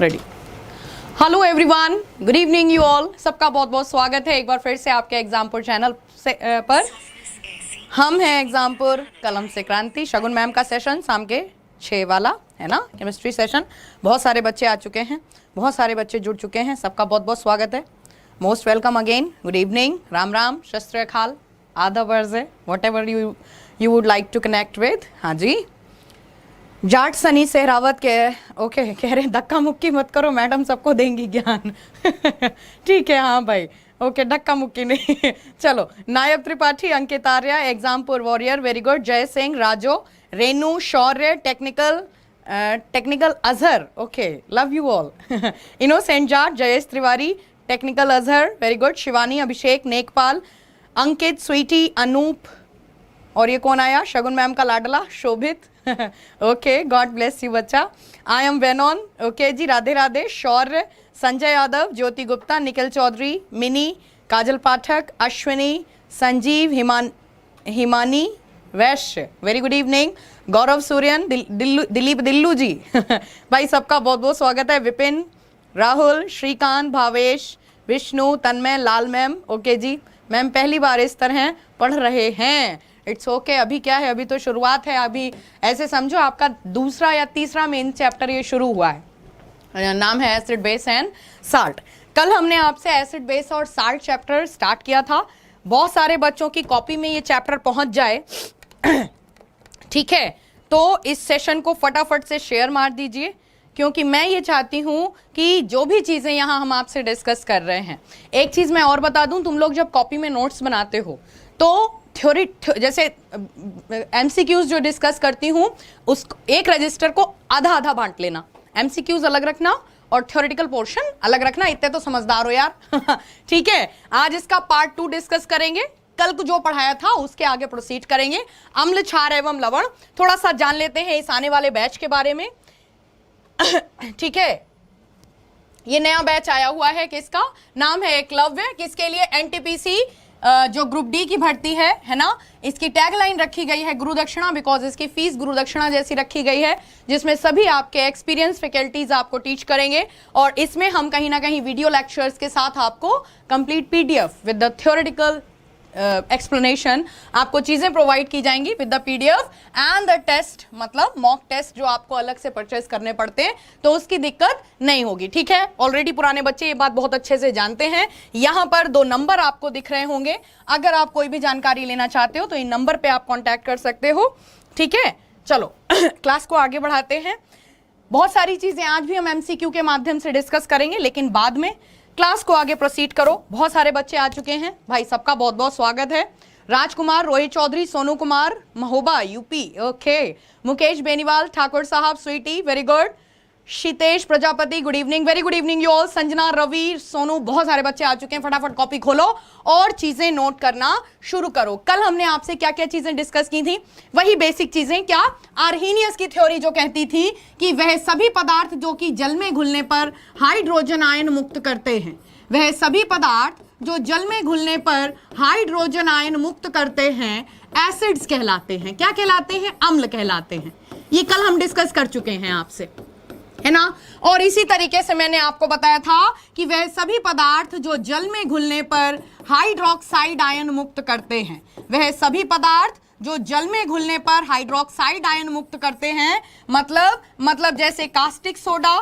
Ready. Hello everyone, good evening you all. सबका बहुत बहुत स्वागत है एक बार फिर से आपके एग्जामपुर चैनल से पर। हम हैं एग्जामपुर कलम से क्रांति। शगुन मैम का सेशन शाम के 6 वाला है ना, केमिस्ट्री सेशन। बहुत सारे बच्चे आ चुके हैं, बहुत सारे बच्चे जुड़ चुके हैं। सबका बहुत बहुत स्वागत है। Most welcome again. Good evening, Ram Ram, शस्त्र खाल, आधा वर्ज है, whatever you would like to connect with. हाँ जी, जाट सनी सहरावत ओके कह रहे धक्का मुक्की मत करो मैडम, सबको देंगी ज्ञान। ठीक है, हाँ भाई, ओके धक्का मुक्की नहीं। चलो, Nayab Tripathi, Ankit Arya, Exampur warrior, very good. Jai Singh, Rajo, Renu, Shaurya, technical Azhar, okay love you all. Innocent Jat, Jayesh Tiwari, technical Azhar, very good. Shivani, Abhishek, Nekpal, Ankit, Sweety, Anoop, और ये कौन आया? शगुन मैम का लाडला Shobhit. Okay, God bless you बच्चा। आई एम वेनॉन, ओके जी, राधे राधे। शौर्य, संजय यादव, ज्योति गुप्ता, निखिल चौधरी, मिनी, काजल पाठक, अश्विनी, संजीव, हिमानी वैश्य, वेरी गुड इवनिंग। गौरव सूर्यन, दिलीप दिल्लू जी। भाई सबका बहुत बहुत स्वागत है। विपिन, राहुल, श्रीकांत, भावेश, विष्णु, तन्मय, लाल मैम, ओके जी। मैम पहली बार इस तरह पढ़ रहे हैं, इट्स ओके। अभी क्या है, अभी तो शुरुआत है। अभी ऐसे समझो आपका दूसरा या तीसरा मेन चैप्टर ये शुरू हुआ है। नाम है एसिड बेस एंड साल्ट। कल हमने आपसे एसिड बेस और साल्ट चैप्टर स्टार्ट किया था। बहुत सारे बच्चों की कॉपी में ये चैप्टर पहुंच जाए, ठीक है, तो इस सेशन को फटाफट से शेयर मार दीजिए, क्योंकि मैं ये चाहती हूं कि जो भी चीजें यहां हम आपसे डिस्कस कर रहे हैं। एक चीज मैं और बता दूं, तुम लोग जब कॉपी में नोट्स बनाते हो तो थ्योरी, जैसे एमसीक्यूज जो डिस्कस करती हूं, उस एक रजिस्टर को आधा आधा बांट लेना। एमसीक्यूज अलग रखना और थ्योरेटिकल पोर्शन अलग रखना। इतने तो समझदार हो यार। ठीक है, आज इसका पार्ट 2 डिस्कस करेंगे। कल को जो पढ़ाया था उसके आगे प्रोसीड करेंगे। अम्ल, क्षार एवं लवण थोड़ा सा जान लेते हैं इस आने वाले बैच के बारे में। ठीक है, ये नया बैच आया हुआ है, किसका नाम है? एकलव्य। किसके लिए? एनटीपीसी जो ग्रुप डी की भर्ती है ना। इसकी टैगलाइन रखी गई है गुरु दक्षिणा, बिकॉज इसकी फीस गुरु दक्षिणा जैसी रखी गई है, जिसमें सभी आपके एक्सपीरियंस फैकल्टीज आपको टीच करेंगे। और इसमें हम कहीं ना कहीं वीडियो लेक्चर्स के साथ आपको complete PDF with the theoretical explanation आपको चीजें प्रोवाइड की जाएंगी with the PDF and the test, मतलब मॉक टेस्ट जो आपको अलग से परचेज करने पड़ते हैं, तो उसकी दिक्कत नहीं होगी। ठीक है, ऑलरेडी पुराने बच्चे ये बात बहुत अच्छे से जानते हैं। यहां पर 2 नंबर आपको दिख रहे होंगे। अगर आप कोई भी जानकारी लेना चाहते हो तो इन नंबर पे आप कांटेक्ट कर सकते हो। ठीक है, चलो क्लास को आगे बढ़ाते हैं। बहुत सारी चीजें आज भी हम एमसीक्यू के माध्यम से डिस्कस करेंगे, लेकिन बाद में। क्लास को आगे प्रोसीड करो। बहुत सारे बच्चे आ चुके हैं भाई, सबका बहुत बहुत स्वागत है। Rajkumar, Rohit Chaudhary, Sonu Kumar, Mahoba UP, okay. Mukesh Beniwal, Thakur Sahab, Sweety, very good. Sheetesh Prajapati, good evening, very good evening you all. Sanjana, Ravi, Sonu, बहुत सारे बच्चे आ चुके हैं। फटाफट कॉपी खोलो और चीजें नोट करना शुरू करो। कल हमने आपसे क्या क्या चीजें डिस्कस की थी? वही बेसिक चीजें। क्या? आर्हीनियस की थ्योरी जो कहती थी कि वह सभी पदार्थ जो कि जल में घुलने पर हाइड्रोजन आयन मुक्त करते हैं, वह सभी पदार्थ जो जल में घुलने पर हाइड्रोजन आयन मुक्त करते हैं, एसिड्स कहलाते हैं। क्या कहलाते हैं? अम्ल कहलाते हैं। ये कल हम डिस्कस कर चुके हैं आपसे, है ना। और इसी तरीके से मैंने आपको बताया था कि वह सभी पदार्थ जो जल में घुलने पर हाइड्रोक्साइड आयन मुक्त करते हैं, वह सभी पदार्थ जो जल में घुलने पर हाइड्रोक्साइड आयन मुक्त करते हैं, मतलब जैसे कास्टिक सोडा,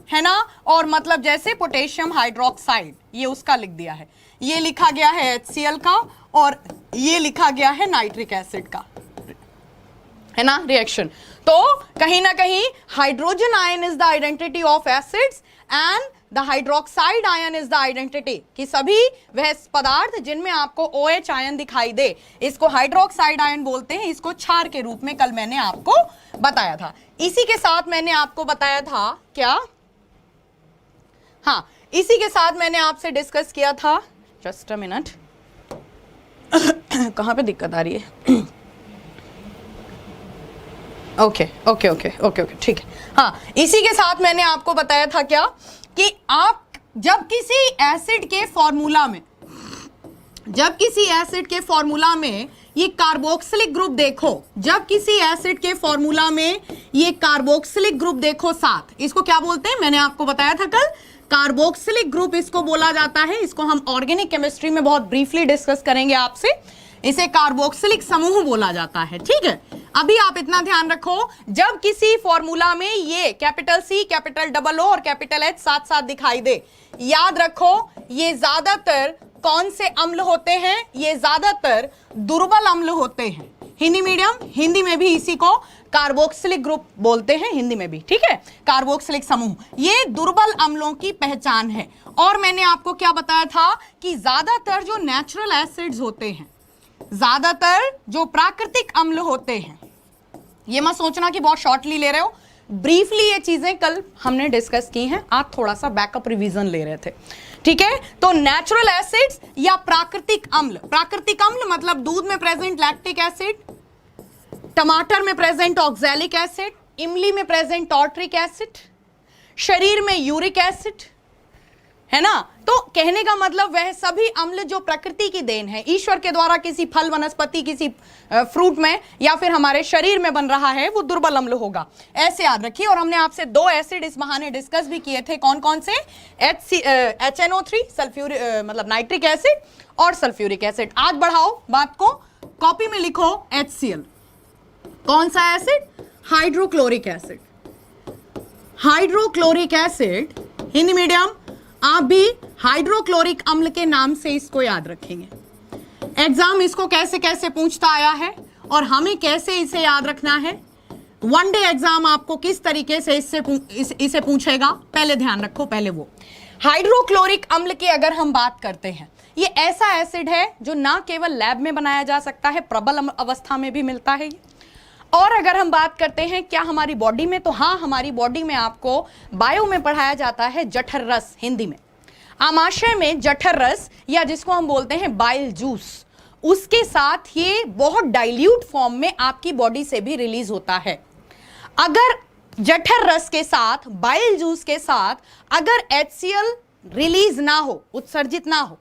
है ना, और मतलब जैसे पोटेशियम हाइड्रोक्साइड, ये उसका लिख दिया है। ये लिखा गया है HCl का, और ये लिखा गया है नाइट्रिक एसिड का, है ना, रिएक्शन। तो कहीं ना कहीं hydrogen ion is the identity of acids and the hydroxide ion is the identity, कि सभी वह पदार्थ जिनमें आपको OH आयन दिखाई दे, इसको हाइड्रोक्साइड आयन बोलते हैं। इसको क्षार के रूप में कल मैंने आपको बताया था। इसी के साथ मैंने आपको बताया था क्या? हाँ, इसी के साथ मैंने आपसे डिस्कस किया था, जस्ट अ मिनट, कहां पे दिक्कत आ रही है? ओके, ठीक है। हाँ, इसी के साथ मैंने आपको बताया था क्या, कि आप जब किसी एसिड के फॉर्मूला में ये कार्बोक्सिलिक ग्रुप देखो, जब किसी एसिड के फॉर्मूला में ये कार्बोक्सिलिक ग्रुप देखो साथ, इसको क्या बोलते हैं, मैंने आपको बताया था कल, कार्बोक्सिलिक ग्रुप इसको बोला जाता है। इसको हम ऑर्गेनिक केमिस्ट्री में बहुत ब्रीफली डिस्कस करेंगे आपसे। इसे कार्बोक्सिलिक समूह बोला जाता है, ठीक है। अभी आप इतना ध्यान रखो, जब किसी फॉर्मूला में ये capital C, capital double O और कैपिटल एच साथ साथ दिखाई दे, याद रखो ये ज्यादातर कौन से अम्ल होते हैं, ये ज्यादातर दुर्बल अम्ल होते हैं। हिंदी मीडियम, हिंदी में भी इसी को कार्बोक्सिलिक ग्रुप बोलते हैं, हिंदी में भी, ठीक है, कार्बोक्सिलिक समूह। ये दुर्बल अम्लों की पहचान है। और मैंने आपको क्या बताया था कि ज्यादातर जो नेचुरल एसिड्स होते हैं, ज्यादातर जो प्राकृतिक अम्ल होते हैं, ये मत सोचना कि बहुत शॉर्टली ले रहे हो, ब्रीफली ये चीजें कल हमने डिस्कस की हैं, आप थोड़ा सा बैकअप रिवीजन ले रहे थे, ठीक है। तो नेचुरल एसिड्स या प्राकृतिक अम्ल मतलब दूध में प्रेजेंट लैक्टिक एसिड, टमाटर में प्रेजेंट ऑक्सैलिक एसिड, इमली में प्रेजेंट टार्ट्रिक एसिड, शरीर में यूरिक एसिड, है ना। तो कहने का मतलब वह सभी अम्ल जो प्रकृति की देन है, ईश्वर के द्वारा किसी फल, वनस्पति, किसी फ्रूट में या फिर हमारे शरीर में बन रहा है, वो दुर्बल अम्ल होगा, ऐसे याद रखिए। और हमने आपसे 2 एसिड इस बहाने डिस्कस भी किए थे, कौन कौन से, HNO3 सल्फ्यूरिक मतलब नाइट्रिक एसिड और सल्फ्यूरिक एसिड। आज बढ़ाओ बात को, कॉपी में लिखो HCl। कौन सा acid, hydrochloric acid. Hydrochloric acid, Hindi medium आप भी हाइड्रोक्लोरिक अम्ल के नाम से इसको याद रखेंगे। एग्जाम इसको कैसे कैसे पूछता आया है और हमें कैसे इसे याद रखना है, वन डे एग्जाम आपको किस तरीके से इसे पूछेगा, पहले ध्यान रखो। पहले वो हाइड्रोक्लोरिक अम्ल की अगर हम बात करते हैं, ये ऐसा एसिड है जो ना केवल लैब में बनाया जा सकता है, प्रबल अवस्था में भी मिलता है। और अगर हम बात करते हैं क्या हमारी बॉडी में, तो हाँ, हमारी बॉडी में आपको बायो में पढ़ाया जाता है जठर रस, हिंदी में आमाशय में जठर रस या जिसको हम बोलते हैं बाइल जूस, उसके साथ ये बहुत डाइल्यूट फॉर्म में आपकी बॉडी से भी रिलीज होता है। अगर जठर रस के साथ, बाइल जूस के साथ अगर HCl रिलीज ना हो, उत्सर्जित ना हो,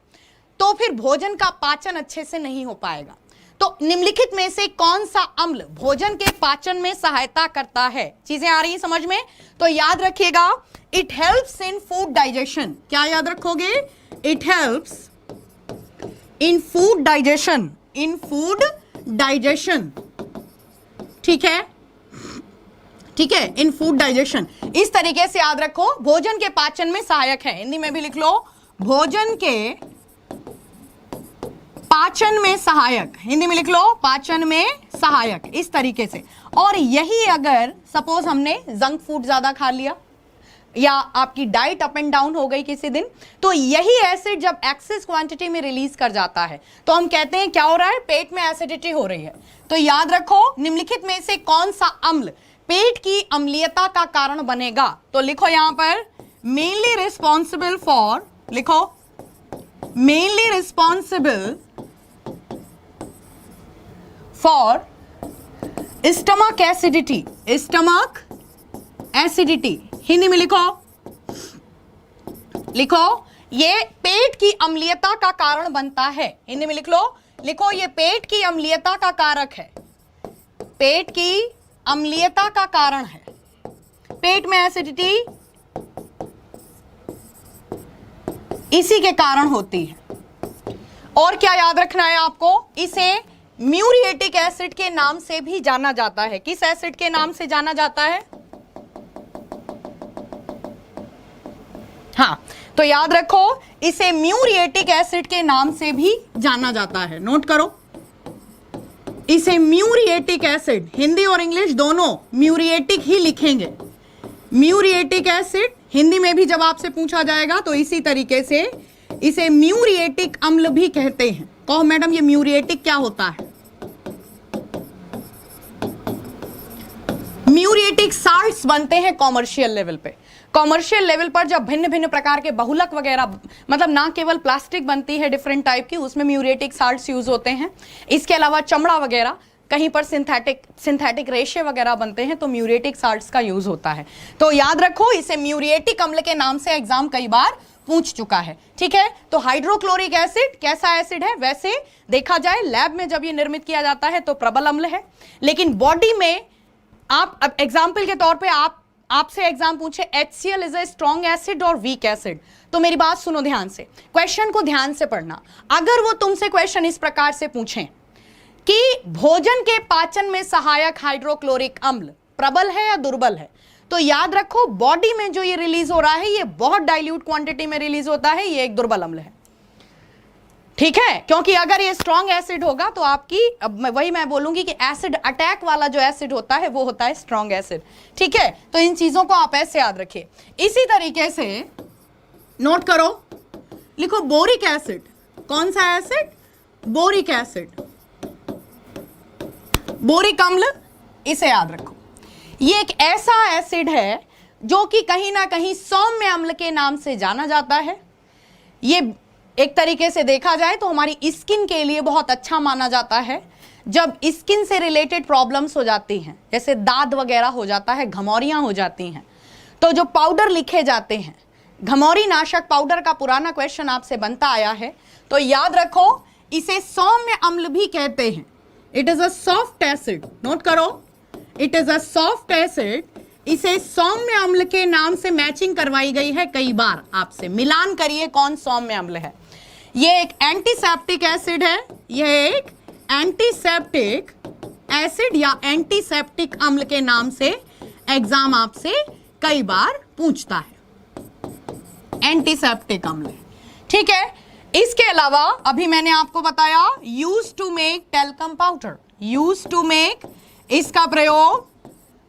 तो फिर भोजन का पाचन अच्छे से नहीं हो पाएगा। तो निम्नलिखित में से कौन सा अम्ल भोजन के पाचन में सहायता करता है, चीजें आ रही हैं समझ में, तो याद रखिएगा, it helps in food digestion. क्या याद रखोगे, it helps in food digestion, in food digestion, ठीक है, ठीक है, इन फूड डाइजेशन। इस तरीके से याद रखो, भोजन के पाचन में सहायक है, हिंदी में भी लिख लो, भोजन के पाचन में सहायक, हिंदी में लिख लो, पाचन में सहायक, इस तरीके से। और यही अगर सपोज हमने जंक फूड ज्यादा खा लिया या आपकी डाइट अप एंड डाउन हो गई किसी दिन, तो यही एसिड जब एक्सेस क्वांटिटी में रिलीज कर जाता है तो हम कहते हैं क्या हो रहा है, पेट में एसिडिटी हो रही है। तो याद रखो, निम्नलिखित में से कौन सा अम्ल पेट की अम्लीयता का कारण बनेगा, तो लिखो यहां पर, मेनली रिस्पॉन्सिबल फॉर, लिखो, mainly responsible for stomach acidity, stomach acidity, Hindi में लिखो, लिखो, ये पेट की अम्लीयता का कारण बनता है, हिंदी में लिख लो, लिखो, ये पेट की अम्लीयता का कारक है, पेट की अम्लीयता का कारण है, पेट में एसिडिटी इसी के कारण होती है। और क्या याद रखना है आपको, इसे म्यूरिएटिक एसिड के नाम से भी जाना जाता है। किस एसिड के नाम से जाना जाता है, हाँ, तो याद रखो, इसे म्यूरिएटिक एसिड के नाम से भी जाना जाता है, नोट करो, इसे म्यूरिएटिक एसिड, हिंदी और इंग्लिश दोनों म्यूरिएटिक ही लिखेंगे। म्यूरिएटिक एसिड हिंदी में भी जब आपसे पूछा जाएगा तो इसी तरीके से इसे म्यूरिएटिक अम्ल भी कहते हैं। कहो मैडम ये म्यूरिएटिक क्या होता है, म्यूरिएटिक साल्ट्स बनते हैं कॉमर्शियल लेवल पे। कॉमर्शियल लेवल पर जब भिन्न भिन्न प्रकार के बहुलक वगैरह, मतलब ना केवल प्लास्टिक बनती है डिफरेंट टाइप की, उसमें म्यूरिएटिक साल्ट्स यूज होते हैं। इसके अलावा चमड़ा वगैरह, कहीं पर सिंथेटिक रेशे वगैरह बनते हैं तो म्यूरिएटिक साल्ट्स का यूज होता है। तो याद रखो, इसे म्यूरिएटिक अम्ल के नाम से एग्जाम कई बार पूछ चुका है। ठीक है, तो हाइड्रोक्लोरिक एसिड कैसा एसिड है? वैसे देखा जाए लैब में जब ये निर्मित किया जाता है तो प्रबल अम्ल है, लेकिन बॉडी में आप अब एग्जाम्पल के तौर पे आपसे एग्जाम पूछे HCl is a strong acid और वीक एसिड, तो मेरी बात सुनो ध्यान से, क्वेश्चन को ध्यान से पढ़ना। अगर वो तुमसे क्वेश्चन इस प्रकार से पूछें कि भोजन के पाचन में सहायक हाइड्रोक्लोरिक अम्ल प्रबल है या दुर्बल है, तो याद रखो बॉडी में जो ये रिलीज हो रहा है ये बहुत डाइल्यूट क्वांटिटी में रिलीज होता है, ये एक दुर्बल अम्ल है। ठीक है, क्योंकि अगर ये स्ट्रॉन्ग एसिड होगा तो आपकी, अब वही मैं बोलूंगी कि एसिड अटैक वाला जो एसिड होता है वो होता है स्ट्रॉन्ग एसिड। ठीक है, तो इन चीजों को आप ऐसे याद रखिए। इसी तरीके से नोट करो, लिखो बोरिक एसिड। कौन सा एसिड? बोरिक एसिड, बोरिक अम्ल, इसे याद रखो। ये एक ऐसा एसिड है जो कि कहीं ना कहीं सौम्य अम्ल के नाम से जाना जाता है। ये एक तरीके से देखा जाए तो हमारी स्किन के लिए बहुत अच्छा माना जाता है। जब स्किन से रिलेटेड प्रॉब्लम्स हो जाती हैं, जैसे दाद वगैरह हो जाता है, घमौरियां हो जाती हैं, तो जो पाउडर लिखे जाते हैं, घमौरी नाशक पाउडर का पुराना क्वेश्चन आपसे बनता आया है, तो याद रखो इसे सौम्य अम्ल भी कहते हैं। It is a soft acid, note करो, it is a soft acid. इसे सौम्य अम्ल के नाम से मैचिंग करवाई गई है कई बार आपसे। मिलान करिए कौन सौम्य अम्ल है। ये एक एंटीसेप्टिक एसिड है, यह एक एंटीसेप्टिक एसिड या एंटीसेप्टिक अम्ल के नाम से एग्जाम आपसे कई बार पूछता है, एंटीसेप्टिक अम्ल। ठीक है, इसके अलावा अभी मैंने आपको बताया use to make talcum powder, use to make, इसका प्रयोग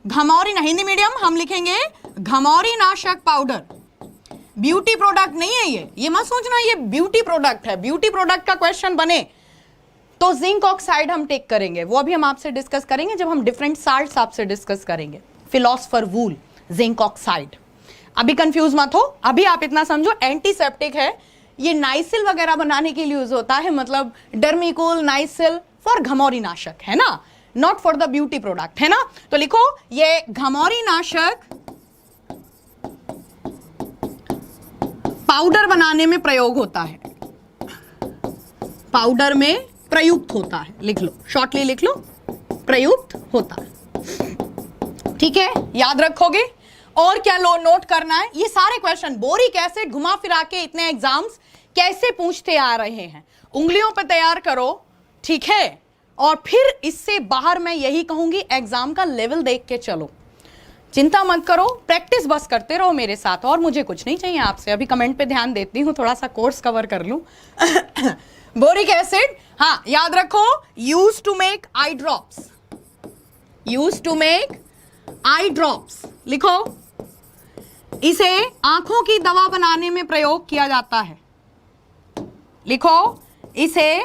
घमौरी, हिंदी मीडियम हम लिखेंगे घमौरी नाशक पाउडर। ब्यूटी प्रोडक्ट नहीं है ये मत सोचना ये ब्यूटी प्रोडक्ट है। ब्यूटी प्रोडक्ट का क्वेश्चन बने तो जिंक ऑक्साइड हम टेक करेंगे, वो अभी हम आपसे डिस्कस करेंगे जब हम डिफरेंट साल्ट्स आपसे डिस्कस करेंगे। फिलोसफर वूल, जिंक ऑक्साइड, अभी कंफ्यूज मत हो। अभी आप इतना समझो एंटीसेप्टिक है, ये नाइसिल वगैरह बनाने के लिए यूज होता है, मतलब डर्मिकोल, नाइसिल फॉर घमौरी नाशक, है ना, not for the beauty product, है ना। तो लिखो ये घमौरी नाशक पाउडर बनाने में प्रयोग होता है, पाउडर में प्रयुक्त होता है, लिख लो, शॉर्टली लिख लो, प्रयुक्त होता है। ठीक है, याद रखोगे। और क्या लो नोट करना है, ये सारे क्वेश्चन बोरिक एसिड घुमा फिरा के इतने एग्जाम्स कैसे पूछते आ रहे हैं, उंगलियों पर तैयार करो। ठीक है, और फिर इससे बाहर मैं यही कहूंगी एग्जाम का लेवल देख के चलो, चिंता मत करो, प्रैक्टिस बस करते रहो मेरे साथ, और मुझे कुछ नहीं चाहिए आपसे। अभी कमेंट पे ध्यान देती हूँ, थोड़ा सा कोर्स कवर कर लूं। बोरिक एसिड, हाँ याद रखो, use to make eye drops, use to make eye drops, लिखो। इसे आंखों की दवा बनाने में प्रयोग किया जाता है, लिखो, इसे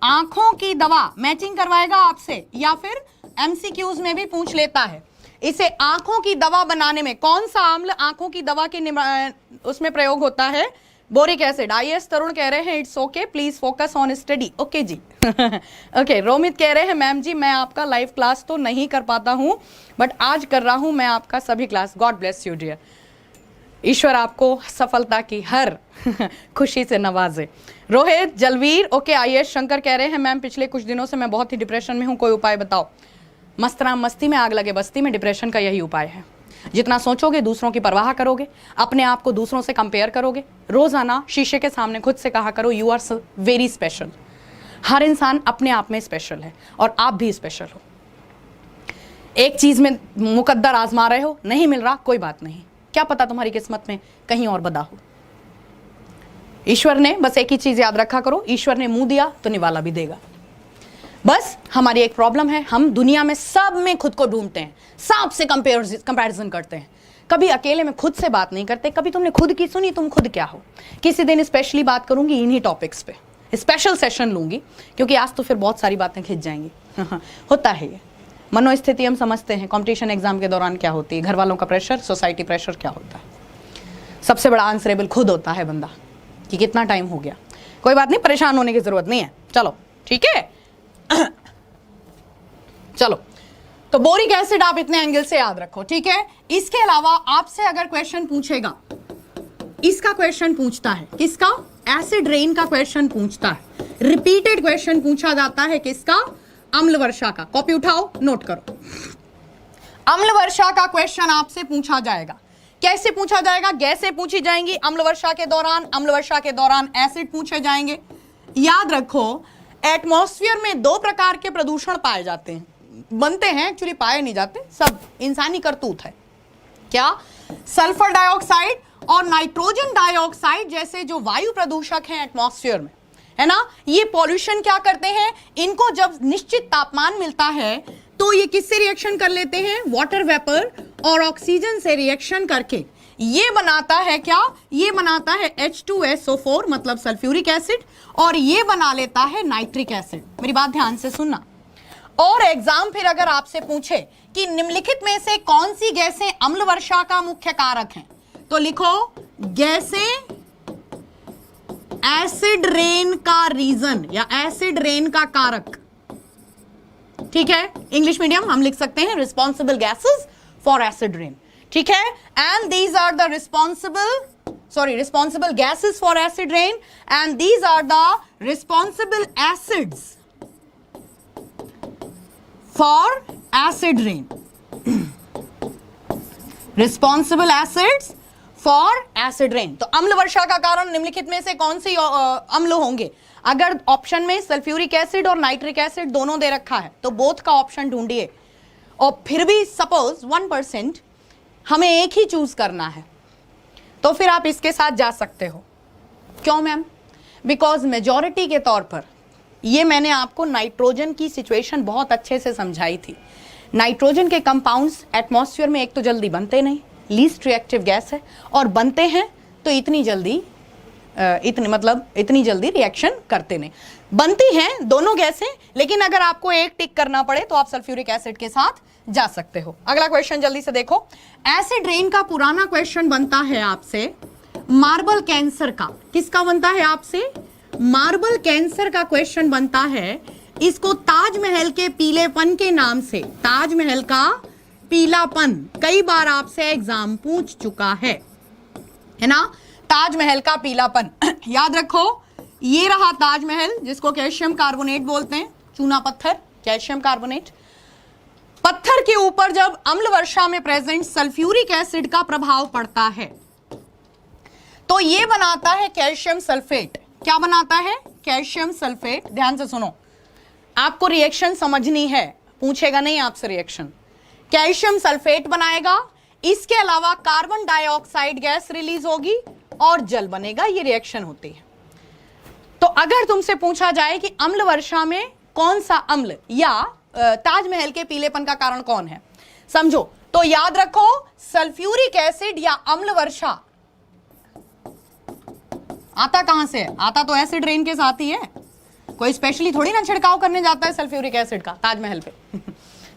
आंखों की दवा, मैचिंग करवाएगा आपसे या फिर एमसीक्यूज में भी पूछ लेता है। इसे आंखों की दवा बनाने में कौन सा अम्ल आंखों की दवा के उसमें प्रयोग होता है? Boric acid. आईएएस तरुण कह रहे हैं it's okay, please focus on study. Okay जी। ओके, रोमित कह रहे हैं मैम जी मैं आपका लाइव क्लास तो नहीं कर पाता हूं बट आज कर रहा हूं मैं आपका सभी class. God bless you dear, ईश्वर आपको सफलता की हर खुशी से नवाजे। रोहित, जलवीर, ओके। आईएएस शंकर कह रहे हैं मैम पिछले कुछ दिनों से मैं बहुत ही डिप्रेशन में हूं, कोई उपाय बताओ। मस्तराम मस्ती में आग लगे बस्ती में, डिप्रेशन का यही उपाय है। जितना सोचोगे, दूसरों की परवाह करोगे, अपने आप को दूसरों से कंपेयर करोगे, रोजाना शीशे के सामने खुद से कहा करो यू आर वेरी स्पेशल। हर इंसान अपने आप में स्पेशल है और आप भी स्पेशल हो। एक चीज में मुकद्दर आजमा रहे हो, नहीं मिल रहा, कोई बात नहीं, क्या पता तुम्हारी किस्मत में कहीं और बदा हो। ईश्वर ने, बस एक ही चीज याद रखा करो, ईश्वर ने मुंह दिया तो निवाला भी देगा। बस हमारी एक प्रॉब्लम है, हम दुनिया में सब में खुद को ढूंढते हैं, सबसे कंपैरिजन करते हैं, कभी अकेले में खुद से बात नहीं करते। कभी तुमने खुद की सुनी, तुम खुद क्या हो। किसी दिन स्पेशली बात करूंगी इन्हीं टॉपिक्स पे, स्पेशल सेशन लूंगी, क्योंकि आज तो फिर बहुत सारी बातें खिंच जाएंगी। होता है ये मनोस्थिति, हम समझते हैं कंपटीशन एग्जाम के दौरान क्या होती है, घर वालों का प्रेशर, सोसाइटी प्रेशर क्या होता है। सबसे बड़ा आंसरेबल खुद होता है बंदा कि कितना टाइम हो गया। कोई बात नहीं, परेशान होने की जरूरत नहीं है, चलो ठीक है। चलो, तो बोरिक एसिड आप इतने एंगल से याद रखो, ठीक है। इसके अलावा आपसे अगर क्वेश्चन पूछेगा इसका क्वेश्चन पूछता है, किसका? एसिड रेन का क्वेश्चन पूछता है। रिपीटेड क्वेश्चन पूछा जाता है किसका? अम्ल वर्षा का। कॉपी उठाओ, नोट करो। अम्ल वर्षा का क्वेश्चन आपसे पूछा जाएगा। कैसे पूछा जाएगा? गैसें पूछी जाएंगी अम्ल वर्षा के दौरान, अम्ल वर्षा के दौरान एसिड पूछे जाएंगे। याद रखो, एटमॉस्फेयर में दो प्रकार के प्रदूषण पाए जाते हैं, बनते हैं, एक्चुअली पाए नहीं जाते, सब इंसानी करतूत है। क्या? सल्फर डाइऑक्साइड और नाइट्रोजन डाइऑक्साइड जैसे जो वायु प्रदूषक हैं एटमॉस्फेयर में, है ना, ये पॉल्यूशन क्या करते हैं? इनको जब निश्चित तापमान मिलता है तो ये किससे रिएक्शन कर लेते हैं? वाटर वेपर और ऑक्सीजन से रिएक्शन करके ये बनाता है क्या? ये बनाता है H2SO4 मतलब सल्फ्यूरिक एसिड, और ये बना लेता है नाइट्रिक एसिड। मेरी बात ध्यान से सुनना। और एग्जाम फिर अगर आपसे पूछे कि निम्नलिखित में से कौन सी गैसें अम्ल वर्षा का मुख्य कारक हैं, तो लिखो गैसें एसिड रेन का रीजन या एसिड रेन का कारक। ठीक है, इंग्लिश मीडियम हम लिख सकते हैं responsible gases for acid rain. ठीक है, and these are the responsible gases for acid rain and these are the responsible acids for acid rain. Responsible acids for acid rain. तो अम्ल वर्षा का कारण निम्नलिखित में से कौन से अम्ल होंगे? अगर ऑप्शन में सल्फ्यूरिक एसिड और नाइट्रिक एसिड दोनों दे रखा है तो बोथ का ऑप्शन ढूंढिए, और फिर भी सपोज 1% हमें एक ही चूज करना है तो फिर आप इसके साथ जा सकते हो। क्यों मैम? बिकॉज मेजॉरिटी के तौर पर ये मैंने आपको नाइट्रोजन की सिचुएशन बहुत अच्छे से समझाई थी। नाइट्रोजन के कंपाउंड्स एटमॉस्फेयर में एक तो जल्दी बनते नहीं, लीस्ट रिएक्टिव गैस है, और बनते हैं तो इतनी जल्दी रिएक्शन करते नहीं। बनती हैं दोनों गैसें, लेकिन अगर आपको एक टिक करना पड़े तो आप सल्फ्यूरिक एसिड के साथ जा सकते हो। अगला क्वेश्चन जल्दी से देखो। एसिड रेन का पुराना क्वेश्चन बनता है आपसे मार्बल कैंसर का। किसका बनता है आपसे? मार्बल कैंसर का क्वेश्चन बनता है। इसको ताजमहल के पीलेपन के नाम से, ताजमहल का पीलापन, कई बार आपसे एग्जाम पूछ चुका है ना, ताजमहल का पीलापन। याद रखो, ये रहा ताजमहल जिसको कैल्शियम कार्बोनेट बोलते हैं, चूना पत्थर, कैल्शियम कार्बोनेट। पत्थर के ऊपर जब अम्ल वर्षा में प्रेजेंट सल्फ्यूरिक एसिड का प्रभाव पड़ता है तो ये बनाता है कैल्शियम सल्फेट। क्या बनाता है? Calcium sulphate. ध्यान से सुनो, आपको रिएक्शन समझनी है, पूछेगा नहीं आपसे रिएक्शन। कैल्शियम सल्फेट बनाएगा, इसके अलावा कार्बन डाइऑक्साइड गैस रिलीज होगी और जल बनेगा। ये रिएक्शन होती है। तो अगर तुमसे पूछा जाए कि अम्ल वर्षा में कौन सा अम्ल या ताजमहल के पीलेपन का कारण कौन है, समझो, तो याद रखो सल्फ्यूरिक एसिड या अम्ल वर्षा आता कहां से है? आता तो एसिड रेन के साथ ही है। कोई स्पेशली थोड़ी ना छिड़काव करने जाता है सल्फ्यूरिक एसिड का ताजमहल पे।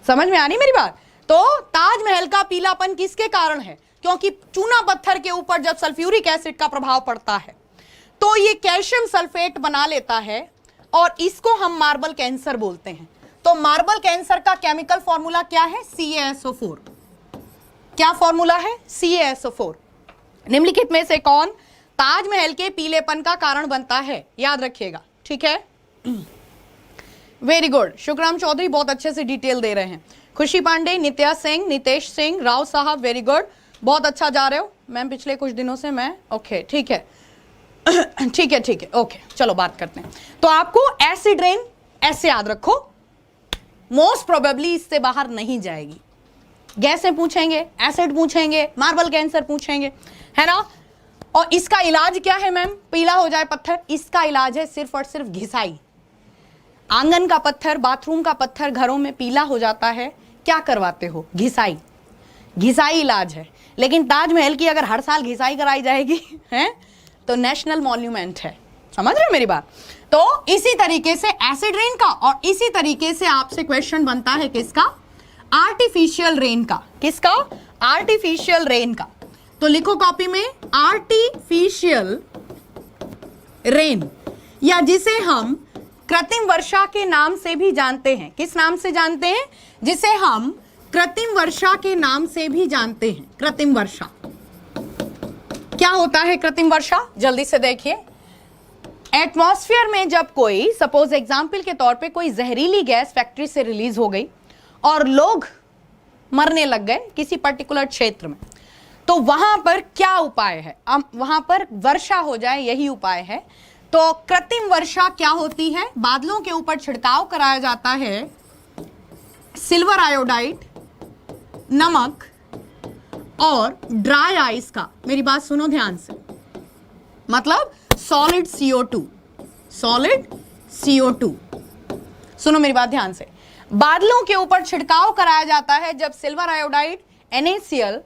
समझ में आ रही मेरी बात? तो ताजमहल का पीलापन किसके कारण है? क्योंकि चूना पत्थर के ऊपर जब सल्फ्यूरिक एसिड का प्रभाव पड़ता है तो ये कैल्शियम सल्फेट बना लेता है, और इसको हम मार्बल कैंसर बोलते हैं। तो मार्बल कैंसर का केमिकल फॉर्मूला क्या है? CaSO4। क्या फॉर्मूला है? CaSO4। निम्नलिखित में से कौन ताजमहल के पीलेपन का कारण बनता है? याद रखिएगा, ठीक है। वेरी गुड, शुक्राम चौधरी बहुत अच्छे से डिटेल दे रहे हैं। खुशी पांडे, नित्या सिंह, नितेश सिंह, राव साहब, वेरी गुड, बहुत अच्छा जा रहे हो मैम। पिछले कुछ दिनों से मैं ओके, ठीक है ठीक है ठीक है, ओके, चलो बात करते हैं। तो आपको एसिड रेन ऐसे याद रखो, मोस्ट प्रोबेबली इससे बाहर नहीं जाएगी। गैसें पूछेंगे, एसिड पूछेंगे, मार्बल कैंसर पूछेंगे, है ना। और इसका इलाज क्या है मैम? पीला हो जाए पत्थर, इसका इलाज है सिर्फ और सिर्फ घिसाई। आंगन का पत्थर, बाथरूम का पत्थर घरों में पीला हो जाता है, क्या करवाते हो? घिसाई। घिसाई इलाज है। लेकिन ताजमहल की अगर हर साल घिसाई कराई जाएगी है तो नेशनल मॉन्यूमेंट है। समझ रहे हो मेरी बात? तो इसी तरीके से एसिड रेन का, और इसी तरीके से आपसे क्वेश्चन बनता है किसका? आर्टिफिशियल रेन का। किसका? आर्टिफिशियल रेन का। तो लिखो कॉपी में, आर्टिफिशियल रेन, या जिसे हम कृत्रिम वर्षा के नाम से भी जानते हैं। किस नाम से जानते हैं? जिसे हम कृत्रिम वर्षा के नाम से भी जानते हैं। कृत्रिम वर्षा, क्या होता है कृत्रिम वर्षा, जल्दी से देखिए। एटमॉस्फेयर में जब कोई, सपोज एग्जाम्पल के तौर पे, कोई जहरीली गैस फैक्ट्री से रिलीज हो गई और लोग मरने लग गए किसी पर्टिकुलर क्षेत्र में, तो वहां पर क्या उपाय है? वहां पर वर्षा हो जाए, यही उपाय है। तो कृत्रिम वर्षा क्या होती है? बादलों के ऊपर छिड़काव कराया जाता है सिल्वर आयोडाइड, नमक और ड्राई आइस का। मेरी बात सुनो ध्यान से, मतलब सॉलिड CO2, सॉलिड CO2। सुनो मेरी बात ध्यान से। बादलों के ऊपर छिड़काव कराया जाता है जब सिल्वर आयोडाइड, NaCl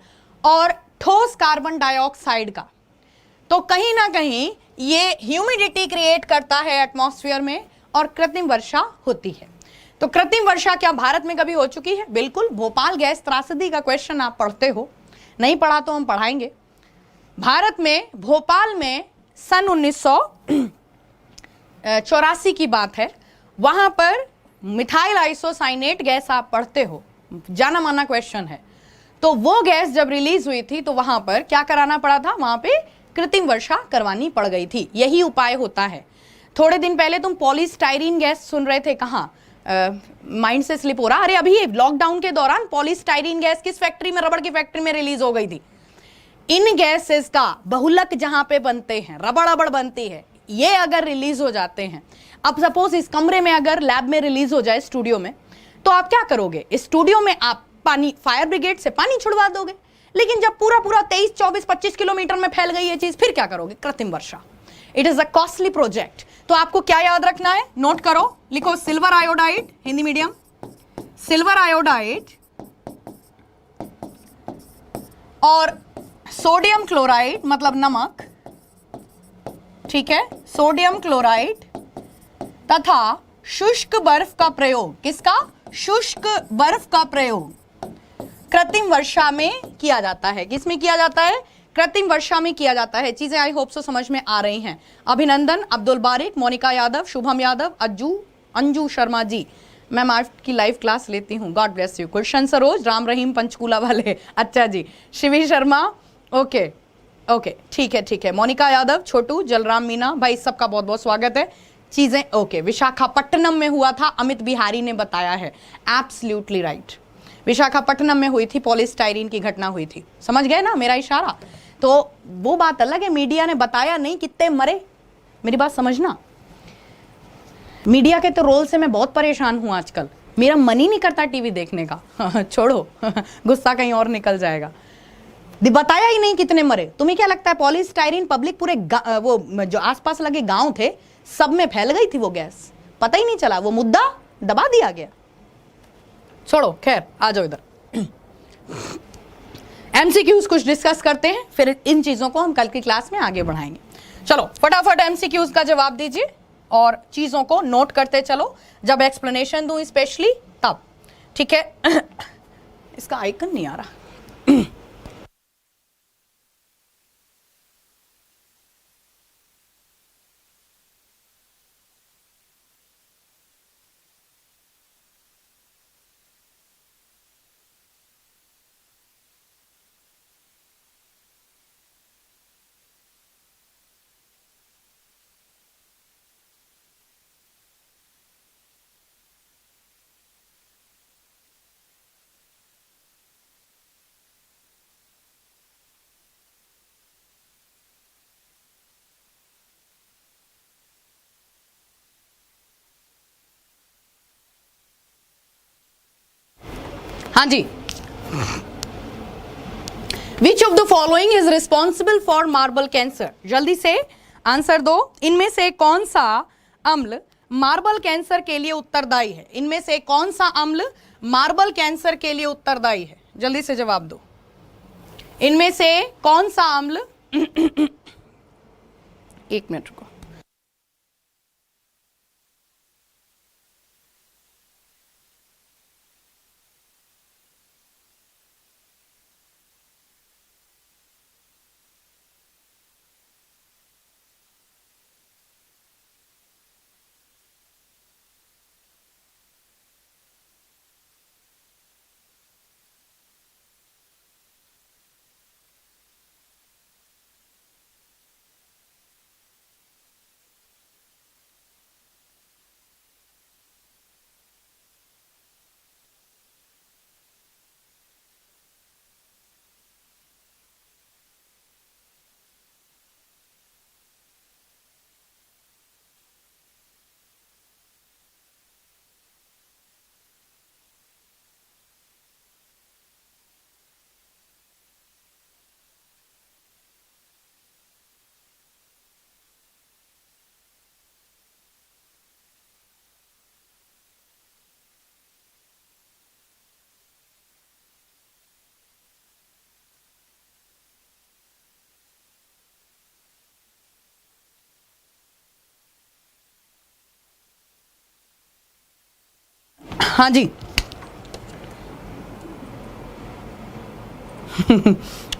और ठोस कार्बन डाइऑक्साइड का। तो कहीं ना कहीं ये ह्यूमिडिटी क्रिएट करता है एटमॉस्फेयर में और कृत्रिम वर्षा होती है। तो कृत्रिम वर्षा क्या भारत में कभी हो चुकी है? बिल्कुल। भोपाल गैस त्रासदी का क्वेश्चन आप पढ़ते हो, नहीं पढ़ा तो हम पढ़ाएंगे। भारत में भोपाल में सन 1984 की बात है, वहां पर मिथाइल आइसोसाइनेट गैस आप पढ़ते हो, जाना माना क्वेश्चन है। तो वो गैस जब रिलीज हुई थी तो वहां पर क्या कराना पड़ा था? वहां पे कृत्रिम वर्षा करवानी पड़ गई थी। यही उपाय होता है। थोड़े दिन पहले तुम पॉलीस्टाइरीन गैस सुन रहे थे, कहाँ माइंड से स्लिप हो रहा। अरे अभी लॉकडाउन के दौरान पॉलीस्टाइरीन गैस किस फैक्ट्री में, रबड़ की फैक्ट्री में रिलीज हो गई थी। इन गैसेस का बहुलक जहां पे बनते हैं, रबड़ रबड़ बनती है, ये अगर रिलीज हो जाते हैं, अब सपोज इस कमरे में अगर लैब में रिलीज हो जाए, स्टूडियो में, तो आप क्या करोगे? स्टूडियो में आप पानी, फायर ब्रिगेड से पानी छुड़वा दोगे। लेकिन जब पूरा पूरा 23, 24, 25 किलोमीटर में फैल गई ये चीज, फिर क्या करोगे? कृत्रिम वर्षा। It is a costly project. तो आपको क्या याद रखना है? नोट करो, लिखो silver iodide, Hindi medium, silver iodide और सोडियम क्लोराइड, मतलब नमक, ठीक है, सोडियम क्लोराइड तथा शुष्क बर्फ का प्रयोग। किसका? शुष्क बर्फ का प्रयोग कृत्रिम वर्षा में किया जाता है। किसमें किया जाता है? कृत्रिम वर्षा में किया जाता है। चीजें आई होप सो समझ में आ रही हैं। अभिनंदन, अब्दुल बारिक, मोनिका यादव, शुभम यादव, अंजू शर्मा जी, मैम आपकी लाइव क्लास लेती हूँ, गॉड ब्लेस यू। गुलशन सरोज, राम रहीम पंचकूला वाले, अच्छा जी। शिवी शर्मा, ओके ओके, ठीक है ठीक है। मोनिका यादव, छोटू, जलराम मीना, भाई सबका बहुत बहुत स्वागत है। चीजें ओके। विशाखापट्टनम में हुआ था, अमित बिहारी ने बताया है, एब्सोल्युटली राइट। विशाखापट्टनम में हुई थी, पॉलीस्टाइरीन की घटना हुई थी। समझ गए ना मेरा इशारा? तो वो बात अलग है, मीडिया ने बताया नहीं कितने मरे। मेरी बात समझना, मीडिया के तो रोल से मैं बहुत परेशान हूं आजकल। मेरा मन ही नहीं करता टीवी देखने का। छोड़ो, गुस्सा कहीं और निकल जाएगा। बताया ही नहीं कितने मरे। तुम्हें क्या लगता है पॉलीस्टाइरीन पब्लिक पूरे वो जो आसपास लगे गांव थे, सब में फैल गई थी वो गैस? पता ही नहीं चला, वो मुद्दा दबा दिया गया। छोड़ो, खैर आ जाओ इधर। MCQs कुछ डिस्कस करते हैं, फिर इन चीजों को हम कल की क्लास में आगे बढ़ाएंगे। चलो फटाफट MCQs का जवाब दीजिए और चीजों को नोट करते चलो, जब एक्सप्लेनेशन दूं स्पेशली तब, ठीक है। इसका आइकन नहीं आ रहा। हाँ जी। Which of the following is responsible for marble cancer? जल्दी से आंसर दो। इनमें से कौन सा अम्ल मार्बल कैंसर के लिए उत्तरदायी है? इनमें से कौन सा अम्ल मार्बल कैंसर के लिए उत्तरदायी है? जल्दी से जवाब दो। इनमें से कौन सा अम्ल एक मिनट रुको। हाँ जी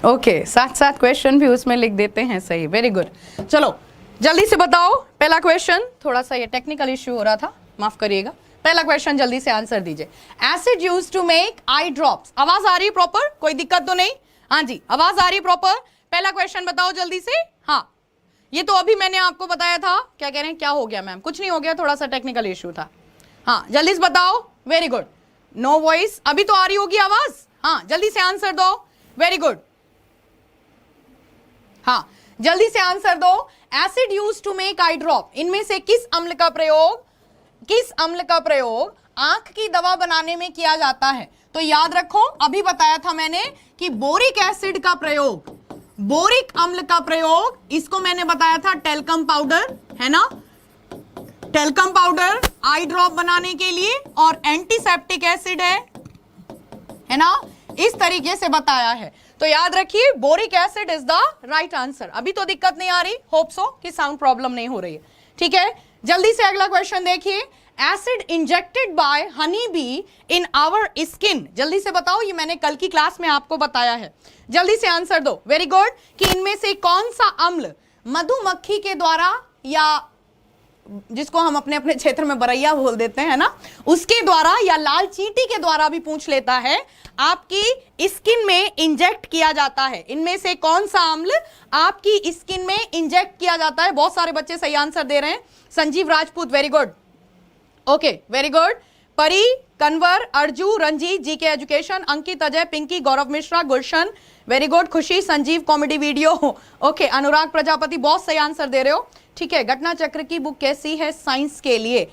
ओके, साथ साथ क्वेश्चन भी उसमें लिख देते हैं, सही, वेरी गुड। चलो जल्दी से बताओ पहला क्वेश्चन, थोड़ा सा ये टेक्निकल इश्यू हो रहा था, माफ करिएगा। पहला क्वेश्चन जल्दी से आंसर दीजिए। Acid used to make eye drops, आवाज आ रही है प्रॉपर, कोई दिक्कत तो नहीं? हाँ जी आवाज आ रही है प्रॉपर। पहला क्वेश्चन बताओ जल्दी से। हाँ ये तो अभी मैंने आपको बताया था, क्या कह रहे हैं, क्या हो गया मैम? कुछ नहीं हो गया, थोड़ा सा टेक्निकल इश्यू था। हाँ जल्दी से बताओ, वेरी गुड। नो वॉइस, अभी तो आ रही होगी आवाज। हाँ जल्दी से आंसर दो, वेरी गुड। हाँ जल्दी से आंसर दो। Acid used to make eye drop, इनमें से किस अम्ल का प्रयोग आंख की दवा बनाने में किया जाता है? तो याद रखो, अभी बताया था मैंने कि बोरिक एसिड का प्रयोग, बोरिक अम्ल का प्रयोग, इसको मैंने बताया था टेल्कम पाउडर, है ना, टेल्कम पाउडर आई ड्रॉप बनाने के लिए, और एंटीसेप्टिक एसिड है ना, इस तरीके से बताया है। तो याद रखिए boric acid is the right answer. अभी तो दिक्कत नहीं आ रही, होप सो कि साउंड प्रॉब्लम नहीं हो रही है, ठीक है। जल्दी से अगला क्वेश्चन देखिए। Acid injected by honey bee in our skin, जल्दी से बताओ, ये मैंने कल की क्लास में आपको बताया है, जल्दी से आंसर दो, वेरी गुड। कि इनमें से कौन सा अम्ल मधुमक्खी के द्वारा, या जिसको हम अपने अपने क्षेत्र में बरैया बोल देते हैं ना, उसके द्वारा, या लाल चींटी के द्वारा भी पूछ लेता है, आपकी स्किन में इंजेक्ट किया जाता है? इनमें से कौन सा अम्ल आपकी स्किन में इंजेक्ट किया जाता है? बहुत सारे बच्चे सही आंसर दे रहे हैं। Sanjeev Rajput, very good, okay very good. परी, कन्वर, अर्जू, रंजीत, जीके एजुकेशन, अंकित, अजय, पिंकी, गौरव मिश्रा, गुलशन, वेरी गुड। खुशी, संजीव, कॉमेडी वीडियो, ओके। अनुराग प्रजापति, बहुत सही आंसर दे रहे हो, ठीक है। घटना चक्र की बुक कैसी है साइंस के लिए?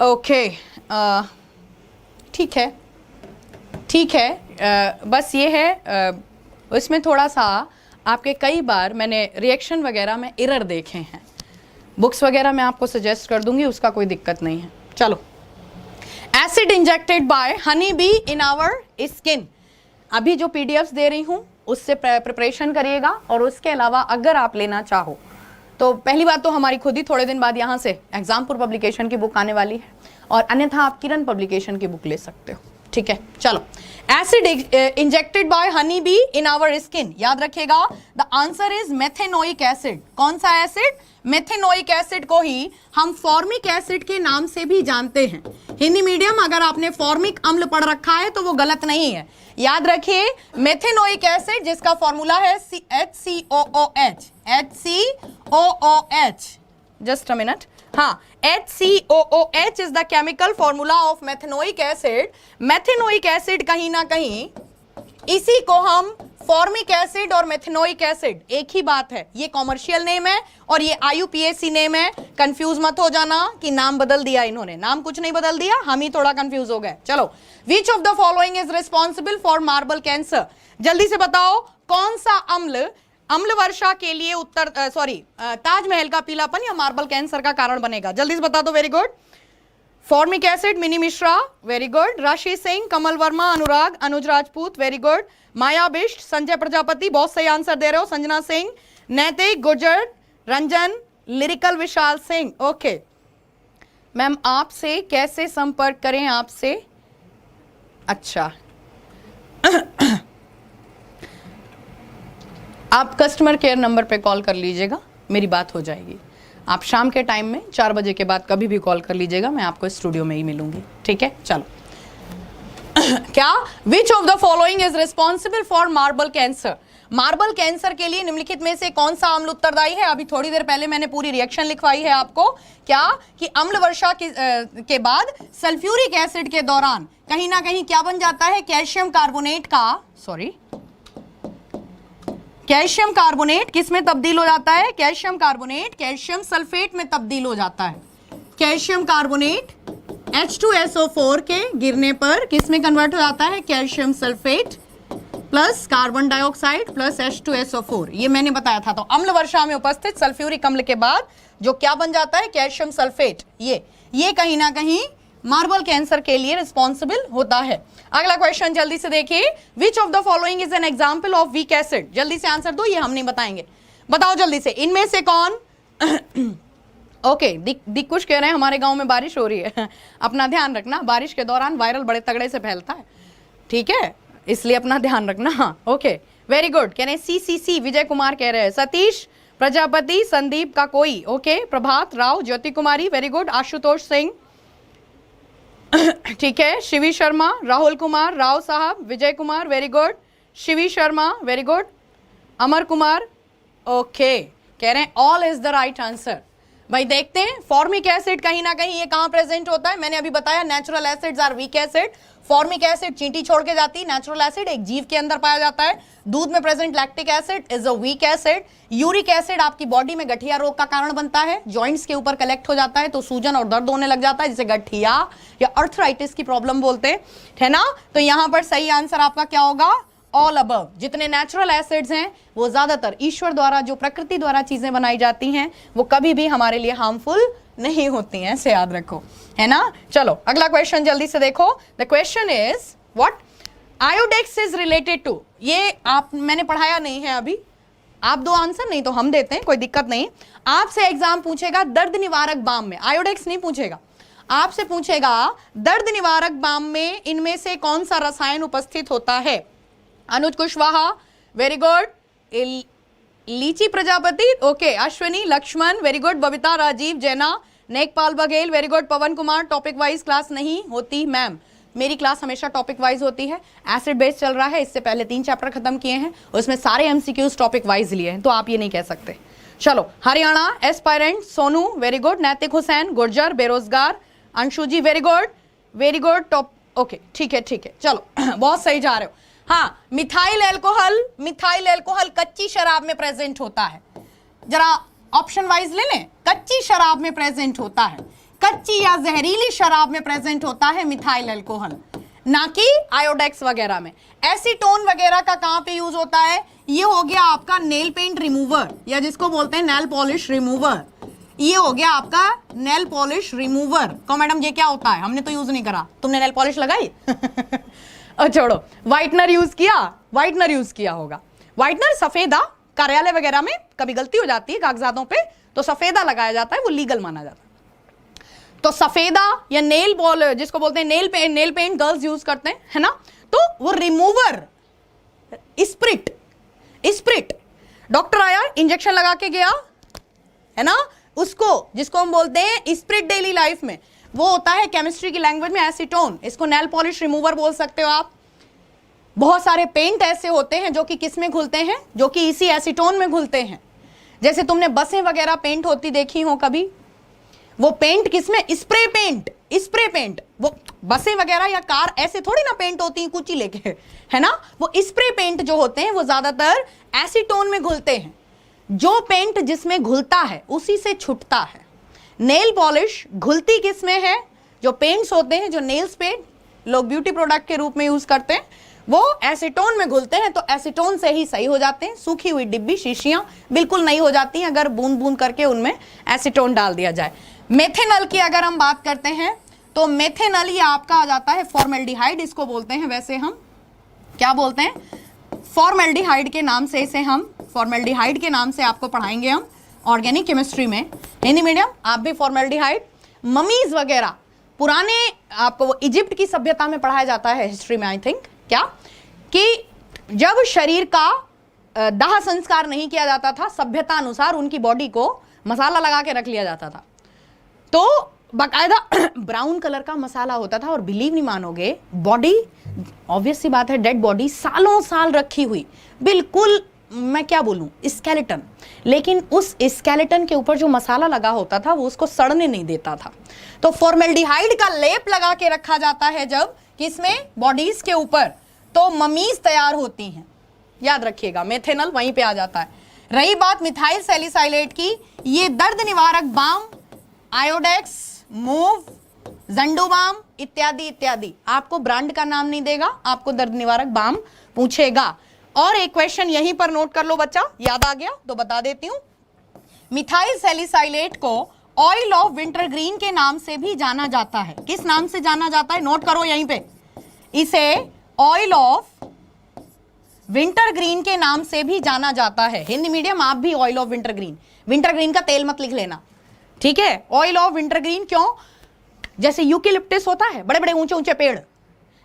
ओके ठीक है, ठीक है। बस ये है, इसमें थोड़ा सा आपके कई बार मैंने रिएक्शन वगैरह में एरर देखे हैं, बुक्स वगैरह मैं आपको सजेस्ट कर दूंगी, उसका कोई दिक्कत नहीं है। चलो, acid injected by honey bee in our skin, अभी जो पीडीएफ्स दे रही हूँ उससे प्रिपरेशन करिएगा, और उसके अलावा अगर आप लेना चाहो तो पहली बात तो हमारी खुद ही थोड़े दिन बाद यहाँ से एग्जामपुर पब्लिकेशन की बुक आने वाली है, और अन्यथा आप किरण पब्लिकेशन की बुक ले सकते हो, ठीक है। चलो, acid injected by honey bee in our skin, याद रखिएगा the answer is methanoic acid. कौन सा एसिड? मेथेनोइक एसिड को ही हम फॉर्मिक एसिड के नाम से भी जानते हैं। हिंदी मीडियम अगर आपने फॉर्मिक अम्ल पढ़ रखा है तो वो गलत नहीं है, याद रखिए मेथेनोइक एसिड जिसका फॉर्मूला है HCOOH, HCOOH, just a minute, हाँ, HCOOH is the chemical formula of methanoic acid. Methanoic acid कहीं ना कहीं, इसी को हम फॉर्मिक एसिड और मेथेनोइक एसिड एक ही बात है, ये कॉमर्शियल नेम है और ये IUPAC नेम है। कंफ्यूज मत हो जाना कि नाम बदल दिया इन्होंने, नाम कुछ नहीं बदल दिया, हम ही थोड़ा कंफ्यूज हो गए। चलो, विच of the following is responsible for marble cancer, जल्दी से बताओ कौन सा अम्ल अम्ल वर्षा के लिए ताजमहल का पीलापन या मार्बल कैंसर का कारण बनेगा? जल्दी से बता दो, very good. Formic acid, mini Mishra, very good. राशि सिंह, कमल वर्मा, अनुराग, अनुज राजपूत, वेरी गुड। माया बिष्ट, संजय प्रजापति, बहुत सही आंसर दे रहे हो। संजना सिंह, नैतिक, Gurjar, Ranjan, lyrical Vishal Singh, okay. Ma'am आपसे कैसे संपर्क करें? आपसे, अच्छा आप कस्टमर केयर नंबर पे कॉल कर लीजिएगा, मेरी बात हो जाएगी। आप शाम के टाइम में 4 बजे के बाद कभी भी कॉल कर लीजिएगा, मैं आपको स्टूडियो में ही मिलूंगी, ठीक है। चलो क्या? विच of the following is responsible for marble cancer? Marble cancer के लिए निम्नलिखित में से कौन सा अम्ल उत्तरदायी है? अभी थोड़ी देर पहले मैंने पूरी रिएक्शन लिखवाई है आपको, क्या कि अम्ल वर्षा के बाद सल्फ्यूरिक एसिड के दौरान कहीं ना कहीं क्या बन जाता है? कैल्शियम कार्बोनेट का, कैल्शियम कार्बोनेट किस में तब्दील हो जाता है? कैल्शियम कार्बोनेट कैल्शियम सल्फेट में तब्दील हो जाता है। कैल्शियम कार्बोनेट H2SO4 के गिरने पर किस में कन्वर्ट हो जाता है? Calcium sulphate plus carbon dioxide plus H2SO4, ये मैंने बताया था। तो अम्ल वर्षा में उपस्थित सल्फ्यूरिक अम्ल के बाद जो क्या बन जाता है? कैल्शियम सल्फेट, ये कहीं ना कहीं मार्बल कैंसर के लिए रिस्पॉन्सिबल होता है। अगला क्वेश्चन जल्दी से देखिए, विच of the following is an example of weak acid? जल्दी से आंसर दो, ये हम नहीं बताएंगे, बताओ जल्दी से, इनमें से कौन ओके, दिक्कुश कह रहे हैं हमारे गांव में बारिश हो रही है। अपना ध्यान रखना, बारिश के दौरान वायरल बड़े तगड़े से फैलता है, ठीक है, इसलिए अपना ध्यान रखना। Okay, very good. कह रहे हैं सी विजय कुमार कह रहे हैं, सतीश प्रजापति, संदीप का कोई, okay, Prabhat Rao, Jyoti Kumari, very good, Ashutosh Singh, ठीक है, Shivi Sharma, Rahul Kumar, Rao Sahab, Vijay Kumar, very good, Shivi Sharma, very good, Amar Kumar, okay, कह रहे हैं all is the right answer. भाई देखते हैं, फॉर्मिक एसिड कहीं ना कहीं ये कहां प्रेजेंट होता है, मैंने अभी बताया natural acids are weak acid, formic acid चींटी छोड़ के जाती है, नेचुरल एसिड एक जीव के अंदर पाया जाता है, दूध में present lactic acid is a weak acid, uric acid आपकी बॉडी में गठिया रोग का कारण बनता है, जॉइंट्स के ऊपर कलेक्ट हो जाता है तो सूजन और दर्द होने लग जाता है, जिसे गठिया या अर्थराइटिस की प्रॉब्लम बोलते हैं, है ना। तो यहां पर सही आंसर आपका क्या होगा, ऑल अबव। जितने नेचुरल एसिड्स हैं वो ज्यादातर ईश्वर द्वारा, जो प्रकृति द्वारा चीजें बनाई जाती हैं, वो कभी भी हमारे लिए हार्मफुल नहीं होती हैं, ऐसे याद रखो, है ना। चलो अगला क्वेश्चन जल्दी से देखो। The question is what Iodex is related to, ये आप मैंने पढ़ाया नहीं है अभी, आप दो आंसर नहीं तो हम देते हैं, कोई दिक्कत नहीं। आपसे एग्जाम पूछेगा दर्द निवारक बाम में, आयोडेक्स नहीं पूछेगा, आपसे पूछेगा दर्द निवारक बाम में इनमें से कौन सा रसायन उपस्थित होता है। अनुज Kushwaha, very good, Lichi Prajapati, okay, Ashwini, Laxman, very good, Babita, Rajeev, Jaina, Nekpal Baghel, very good, Pavan Kumar, topic wise class नहीं होती मैम, मेरी क्लास हमेशा टॉपिक वाइज होती है, एसिड बेस चल रहा है, इससे पहले 3 चैप्टर खत्म किए हैं, उसमें सारे एमसीक्यूज टॉपिक वाइज लिए हैं, तो आप ये नहीं कह सकते। चलो Haryana aspirant, Sonu, very good, नैतिक हुसैन, गुर्जर, बेरोजगार, अंशु जी, वेरी गुड, टॉप, ओके, ठीक है, चलो बहुत सही जा रहे हो। हाँ, मिथाइल एल्कोहल कच्ची शराब में प्रेजेंट होता है, जरा ऑप्शन वाइज ले लें, कच्ची शराब में प्रेजेंट होता है, कच्ची या जहरीली शराब में प्रेजेंट होता है मिथाइल एल्कोहल, ना कि आयोडेक्स वगैरह में। एसीटोन वगैरह का कहां पे यूज होता है, ये हो गया आपका नेल पेंट रिमूवर, या जिसको बोलते हैं नेल पॉलिश रिमूवर, ये हो गया आपका नेल पॉलिश रिमूवर। तो मैडम ये क्या होता है, हमने तो यूज नहीं करा, तुमने नेल पॉलिश लगाई छोड़ो, व्हाइटनर यूज किया होगा, व्हाइटनर सफेदा, कार्यालय वगैरह में कभी गलती हो जाती है कागजातों पे तो सफेदा लगाया जाता है, वो लीगल माना जाता है। तो सफेदा या नेल पॉलिश, जिसको बोलते हैं नेल पेंट गर्ल्स यूज करते हैं, है ना, तो वो रिमूवर, स्प्रिट, डॉक्टर आया इंजेक्शन लगा के गया, है ना, उसको जिसको हम बोलते हैं स्प्रिट डेली लाइफ में, वो होता है केमिस्ट्री की लैंग्वेज में एसीटोन, इसको नेल पॉलिश रिमूवर बोल सकते हो आप। बहुत सारे पेंट ऐसे होते हैं जो कि किस में घुलते हैं, जो कि इसी एसीटोन में घुलते हैं। जैसे तुमने बसें वगैरह पेंट होती देखी हो कभी, वो पेंट किसमें, स्प्रे पेंट, वो बसें वगैरह या कार ऐसे थोड़ी ना पेंट होती हैं कुची लेके, है ना, वो स्प्रे पेंट जो होते हैं वो ज्यादातर एसीटोन में घुलते हैं। जो पेंट जिसमें घुलता है उसी से छुटता है। नेल पॉलिश घुलती किस में है, जो पेंट्स होते हैं, जो नेल्स पे लोग ब्यूटी प्रोडक्ट के रूप में यूज करते हैं, वो एसीटोन में घुलते हैं, तो एसीटोन से ही सही हो जाते हैं। सूखी हुई डिब्बी, शीशियां बिल्कुल नहीं हो जाती हैं अगर बूंद बूंद करके उनमें एसीटोन डाल दिया जाए। मेथेनॉल की अगर हम बात करते हैं तो मेथेनॉल ये आपका आ जाता है फॉर्मेल्डिहाइड, इसको बोलते हैं, वैसे हम क्या बोलते हैं, फॉर्मेल्डिहाइड के नाम से इसे हम, फॉर्मेल्डिहाइड के नाम से आपको पढ़ाएंगे हम ऑर्गेनिक केमिस्ट्री में, हिंदी मीडियम आप भी फॉर्मेल्डिहाइड। ममीज वगैरह पुराने आपको वो इजिप्ट की सभ्यता में पढ़ाया जाता है हिस्ट्री में, आई थिंक, क्या कि जब शरीर का दाह संस्कार नहीं किया जाता था, सभ्यता अनुसार उनकी बॉडी को मसाला लगा के रख लिया जाता था, तो बाकायदा ब्राउन कलर का मसाला होता था, और बिलीव नहीं मानोगे, बॉडी ऑब्वियस सी बात है, डेड बॉडी सालों साल रखी हुई, बिल्कुल मैं क्या बोलूं, स्केलेटन, लेकिन उस स्केलेटन के ऊपर जो मसाला लगा होता था वो उसको सड़ने नहीं देता था। तो फॉर्मेल्डिहाइड का लेप लगा के रखा जाता है जब किसमें, बॉडीज के ऊपर, तो ममीज तैयार होती हैं, याद रखिएगा, मेथेनॉल वहीं पे आ जाता है। रही बात मिथाइल सैलिसाइलेट की, ये दर्द निवारक बाम, आयोडेक्स, मूव, जंडुबाम इत्यादि इत्यादि, आपको ब्रांड का नाम नहीं देगा, आपको दर्द निवारक बाम पूछेगा। और एक क्वेश्चन यहीं पर नोट कर लो बच्चा, याद आ गया तो बता देती हूं, मिथाइल सैलिसाइलेट को ऑयल ऑफ विंटरग्रीन के नाम से भी जाना जाता है। किस नाम से जाना जाता है, नोट करो यहीं पे, इसे ऑयल ऑफ विंटरग्रीन के नाम से भी जाना जाता है। हिंदी मीडियम आप भी ऑयल ऑफ विंटरग्रीन, विंटरग्रीन का तेल मत लिख लेना, ठीक है, ऑयल ऑफ विंटरग्रीन। क्यों? जैसे यूकेलिप्टस होता है, बड़े बड़े ऊंचे ऊंचे पेड़,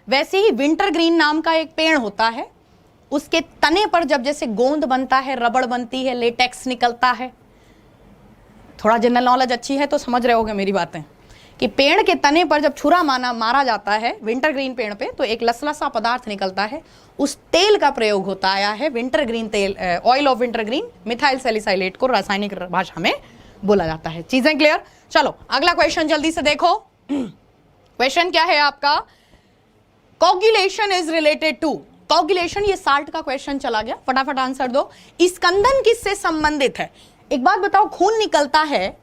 वैसे ही विंटरग्रीन नाम का एक पेड़ होता है, उसके तने पर जब जैसे गोंद बनता है, रबड़ बनती है, लेटेक्स निकलता है। थोड़ा जनरल नॉलेज अच्छी है तो समझ रहे होगे मेरी बातें, कि पेड़ के तने पर जब छुरा मारा जाता है विंटरग्रीन पेड़ पे, तो एक लसलसा पदार्थ निकलता है, उस तेल का प्रयोग होता आया है विंटरग्रीन तेल, oil of wintergreen, methyl salicylate को रासायनिक भाषा में बोला जाता है। चीजें क्लियर? चलो अगला क्वेश्चन जल्दी से देखो। क्वेश्चन क्या है आपका? Coagulation is related to, coagulation, ये साल्ट का क्वेश्चन चला गया, फटाफट आंसर दो। स्कंदन किससे संबंधित है? एक बात बताओ, खून निकलता है,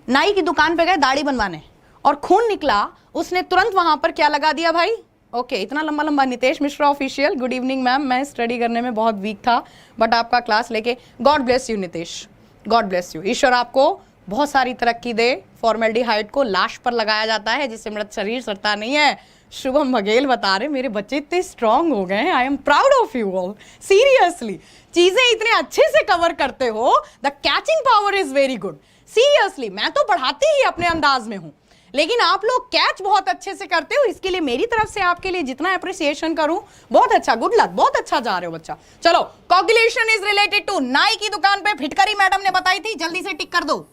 नाई की दुकान पे गए दाढ़ी बनवाने और खून निकला, उसने तुरंत वहां पर क्या लगा दिया भाई? ओके, इतना लंबा लंबा। Nitesh Mishra official, good evening ma'am, मैं स्टडी करने में बहुत वीक था बट आपका क्लास लेके, God bless you Nitesh, God bless you, ईश्वर आपको बहुत सारी तरक्की दे। फॉर्मेल्डिहाइड को लाश पर लगाया जाता है जिससे मृत शरीर सड़ता नहीं है। शुभम बघेल बता रहे मेरे बच्चे इतने स्ट्रांग हो गए हैं, I am proud of you all, seriously चीजें इतने अच्छे से कवर करते हो, the catching power is very good. Seriously मैं तो पढ़ाती ही अपने अंदाज में हूं, लेकिन आप लोग कैच बहुत अच्छे से करते हो, इसके लिए मेरी तरफ से आपके लिए जितना अप्रिसिएशन करूं, बहुत अच्छा, गुड लक, बहुत अच्छा जा रहे हो बच्चा। चलो, कोगुलेशन इज रिलेटेड टू, नाई की दुकान पे फिटकरी मैडम ने बताई थी, जल्दी से टिक कर दो।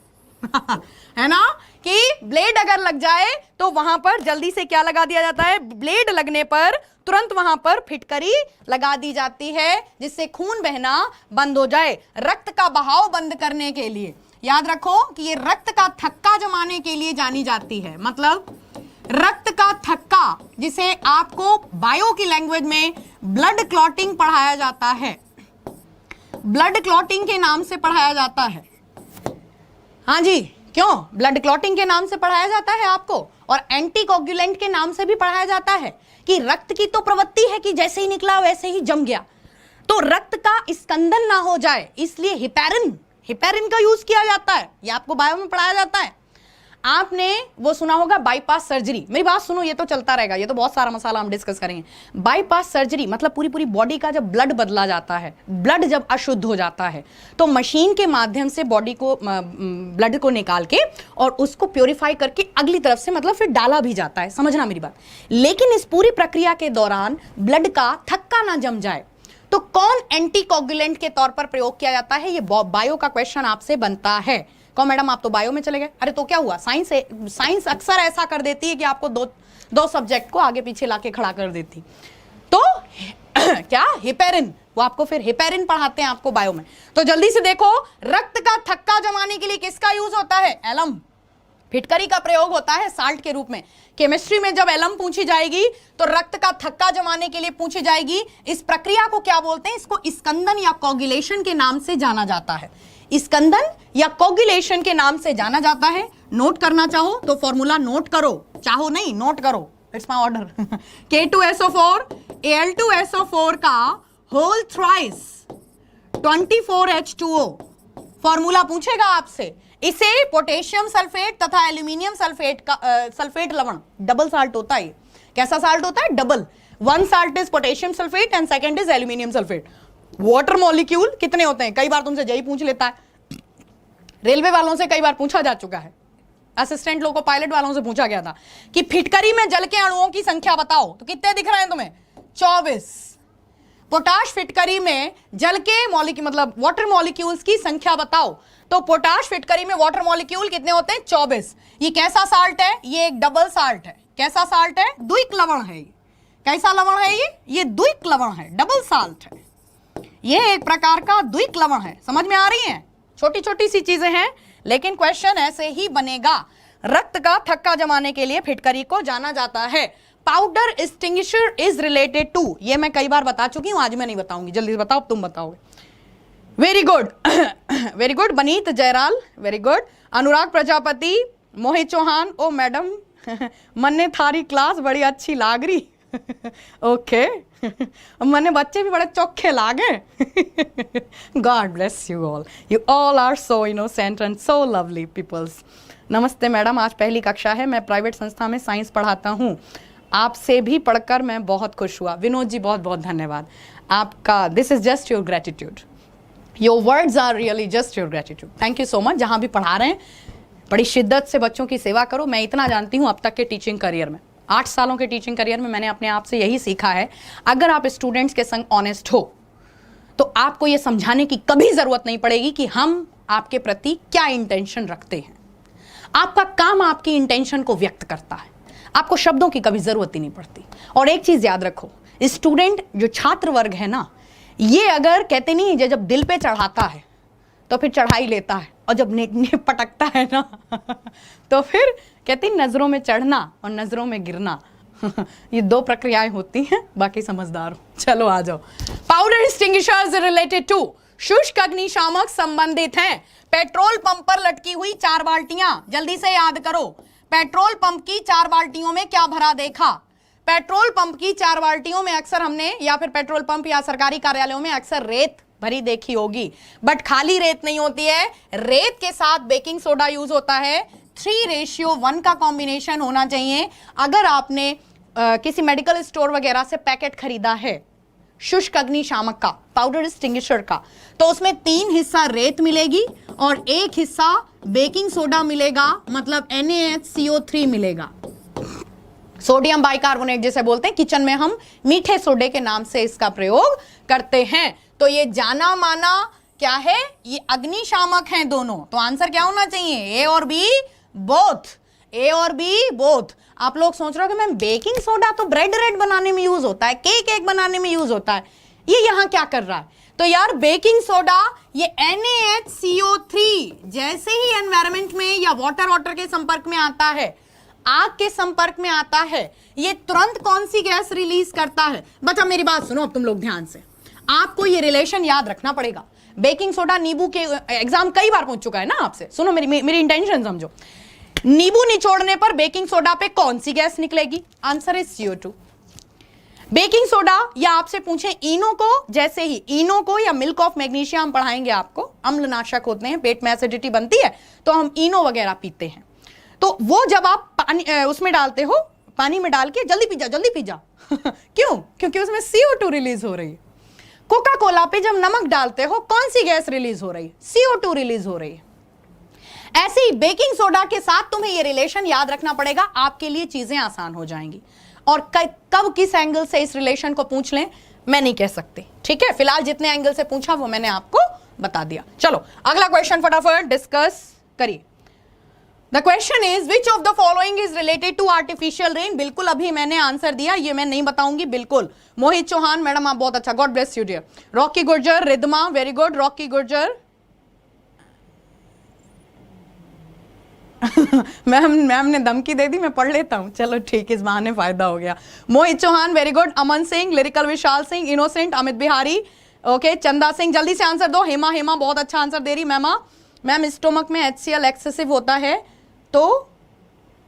है ना, कि ब्लेड अगर लग जाए तो वहां पर जल्दी से क्या लगा दिया जाता है? ब्लेड लगने पर तुरंत वहां पर फिटकरी लगा दी जाती है जिससे खून बहना बंद हो जाए, रक्त का बहाव बंद करने के लिए। याद रखो कि ये रक्त का थक्का जमाने के लिए जानी जाती है, मतलब रक्त का थक्का, जिसे आपको बायो की लैंग्वेज में ब्लड क्लॉटिंग पढ़ाया जाता है, ब्लड क्लॉटिंग के नाम से पढ़ाया जाता है। हाँ जी, क्यों ब्लड क्लॉटिंग के नाम से पढ़ाया जाता है आपको, और एंटीकोगुलेंट के नाम से भी पढ़ाया जाता है कि रक्त की तो प्रवृत्ति है कि जैसे ही निकला वैसे ही जम गया, तो रक्त का स्कंदन ना हो जाए, इसलिए हिपेरिन का यूज किया जाता है। ये आपको बायो में पढ़ाया जाता है। आपने वो सुना होगा बाईपास सर्जरी, मेरी बात सुनो, ये तो चलता रहेगा, ये तो बहुत सारा मसाला हम डिस्कस करेंगे। बाईपास सर्जरी मतलब पूरी पूरी बॉडी का जब ब्लड बदला जाता है, ब्लड जब अशुद्ध हो जाता है, तो मशीन के माध्यम से बॉडी को, ब्लड को निकाल के और उसको प्योरीफाई करके अगली तरफ से मतलब फिर डाला भी जाता है, समझना मेरी बात। लेकिन इस पूरी प्रक्रिया के दौरान ब्लड का थक्का ना जम जाए, तो कौन एंटीकोगुलेंट के तौर पर प्रयोग किया जाता है? ये बायो का क्वेश्चन आपसे बनता है। कौन मैडम आप तो बायो में चले गए, अरे तो क्या हुआ, साइंस अक्सर ऐसा कर देती है कि आपको दो सब्जेक्ट को आगे पीछे लाके खड़ा कर देती। तो क्या हिपेरिन, वो आपको फिर हिपेरिन पढ़ाते हैं आपको बायो में। तो जल्दी से देखो, रक्त का थक्का जमाने के लिए किसका यूज होता है? एलम, फिटकरी का प्रयोग होता है साल्ट के रूप में। केमिस्ट्री में जब एलम पूछी जाएगी तो रक्त का थक्का जमाने के लिए पूछी जाएगी। इस प्रक्रिया को क्या बोलते हैं? इसको स्कंदन या कोगुलेशन के नाम से जाना जाता है। स्कंदन या कोगुलेशन के नाम से जाना जाता है। नोट करना चाहो तो फॉर्मूला नोट करो, चाहो नहीं नोट करो, it's my order. K2SO4 Al2SO4 का होल थ्राइस 24H2O फॉर्मूला पूछेगा आपसे। इसे पोटेशियम सल्फेट तथा एल्यूमिनियम सल्फेट का सल्फेट लवण, डबल साल्ट होता है। कैसा साल्ट होता है? Double. One salt is potassium sulphate and second is aluminium sulphate. Water molecule कितने होते हैं? कई बार तुमसे जय पूछ लेता है, रेलवे वालों से कई बार पूछा जा चुका है, असिस्टेंट लोगों, पायलट वालों से पूछा गया था कि फिटकरी में जल के अणुओं की संख्या बताओ, तो कितने दिख रहे हैं तुम्हें? 24। पोटाश फिटकरी में जल के मॉलिक्यूल मतलब वाटर मॉलिक्यूल्स की संख्या बताओ, तो पोटाश फिटकरी में वाटर मॉलिक्यूल कितने होते हैं? 24। ये कैसा साल्ट है? ये एक डबल साल्ट है। कैसा साल्ट है? द्विक लवण है। कैसा लवण है ये द्विक लवण है, डबल साल्ट है। ये एक प्रकार का द्विक लवण है। समझ में आ रही है? छोटी छोटी सी चीजें हैं, लेकिन क्वेश्चन ऐसे ही बनेगा। रक्त का थक्का जमाने के लिए फिटकरी को जाना जाता है। Powder extinguisher is related to, ये मैं कई बार बता चुकी हूं, आज मैं नहीं बताऊंगी, जल्दी से बताओ, तुम बताओगे। Very good very good. Baneet Jayral, very good. Anurag Prajapati, Mohit Chauhan, ओ मैडम मन्ने थारी क्लास बड़ी अच्छी लाग रही। ओके मने बच्चे भी बड़े चौखे लागे। God bless you all are so innocent and so lovely peoples. नमस्ते मैडम, आज पहली कक्षा है, मैं प्राइवेट संस्था में साइंस पढ़ाता हूँ, आपसे भी पढ़कर मैं बहुत खुश हुआ। विनोद जी बहुत बहुत धन्यवाद आपका। This is just your gratitude, your words are really just your gratitude. Thank you so much. जहाँ भी पढ़ा रहे हैं बड़ी शिद्दत से बच्चों की सेवा करो। मैं इतना जानती हूं अब तक के टीचिंग करियर में, 8 सालों के टीचिंग करियर में मैंने अपने आप से यही सीखा है, अगर आप स्टूडेंट्स के संग ऑनेस्ट हो तो आपको यह समझाने की कभी जरूरत नहीं पड़ेगी कि हम आपके प्रति क्या इंटेंशन रखते हैं। आपका काम आपकी इंटेंशन को व्यक्त करता है, आपको शब्दों की कभी जरूरत ही नहीं पड़ती। और एक चीज याद रखो, स्टूडेंट जो छात्र वर्ग है ना, ये अगर कहते नहीं जब दिल पे चढ़ाता है तो फिर चढ़ाई लेता है, और जब पटकता है ना तो फिर कहते नजरों में चढ़ना और नजरों में गिरना ये 2 प्रक्रियाएं होती हैं, बाकी समझदार हो। चलो आ जाओ। पाउडर एक्सटिंग्विशर्स रिलेटेड टू शुष्क अग्निशामक संबंधित हैं। पेट्रोल पंप पर लटकी हुई 4 बाल्टियां, जल्दी से याद करो। पेट्रोल पंप की 4 बाल्टियों में क्या भरा देखा? पेट्रोल पंप की 4 बाल्टियों में अक्सर हमने, या फिर पेट्रोल पंप या सरकारी कार्यालयों में अक्सर रेत भरी देखी होगी, बट खाली रेत नहीं होती है, रेत के साथ बेकिंग सोडा यूज होता है। 3:1 का कॉम्बिनेशन होना चाहिए। अगर आपने किसी मेडिकल स्टोर वगैरह से पैकेट खरीदा है शुष्क अग्निशामक का, पाउडर एक्सटिंग्विशर का, तो उसमें 3 हिस्सा रेत मिलेगी और 1 हिस्सा बेकिंग सोडा मिलेगा, मतलब NaHCO3 मिलेगा, सोडियम बाइकार्बोनेट जिसे बोलते हैं। किचन में हम मीठे सोडे के नाम से इसका प्रयोग करते हैं। तो ये जाना माना क्या है, ये अग्निशामक हैं दोनों। तो आंसर क्या होना चाहिए? ए और बी बोथ, ए और बी बोथ। आप लोग सोच रहे हो कि मैम बेकिंग सोडा तो ब्रेड रेड बनाने में यूज होता है, केक बनाने में यूज होता है, ये यहां क्या कर रहा है? तो यार बेकिंग सोडा ये NaHCO3 जैसे ही एनवायरमेंट में या वाटर के संपर्क में आता है, आग के संपर्क में आता है, ये तुरंत कौन सी गैस रिलीज करता है? बच्चा मेरी बात सुनो अब तुम लोग ध्यान से, आपको ये रिलेशन याद रखना पड़ेगा। बेकिंग सोडा नींबू के एग्जाम कई बार पूछ चुका है ना आपसे, सुनो मेरी इंटेंशन समझो। नींबू निचोड़ने पर बेकिंग सोडा पे कौन सी गैस निकलेगी? Answer is CO2। Baking soda या आपसे पूछे इनो को, जैसे ही इनो को या मिल्क ऑफ मैग्नीशिया हम पढ़ाएंगे आपको, अम्लनाशक होते हैं, पेट में एसिडिटी बनती है तो हम इनो वगैरह पीते हैं। तो वो जब आप पानी उसमें डालते हो, पानी में डाल के जल्दी पी जा क्यों? क्योंकि उसमें CO2 रिलीज हो रही है। कोका कोला पे जब नमक डालते हो कौन सी गैस रिलीज हो रही है? CO2 रिलीज हो रही है। ऐसे ही बेकिंग सोडा के साथ तुम्हें ये रिलेशन याद रखना पड़ेगा, आपके लिए चीजें आसान हो जाएंगी। और कब किस एंगल से इस रिलेशन को पूछ लें मैं नहीं कह सकती, ठीक है? फिलहाल जितने एंगल से पूछा वो मैंने आपको बता दिया। चलो अगला क्वेश्चन फटाफट डिस्कस करिए। The question is which of the following is related to artificial rain? बिल्कुल अभी मैंने आंसर दिया, ये मैं नहीं बताऊंगी बिल्कुल। मोहित चौहान मैडम आप बहुत अच्छा, God bless you dear. Rocky Gurjar, Ridma very good. Rocky Gurjar ma'am ने धमकी दे दी, मैं पढ़ लेता हूं, चलो ठीक, इस बहाने फायदा हो गया। Mohit Chauhan very good. Aman Singh, lyrical Vishal Singh, innocent, Amit Bihari, okay. चंदा सिंह जल्दी से आंसर दो। हेमा बहुत अच्छा आंसर दे रही। मैम स्टोमक में HCl एक्सेसिव होता है तो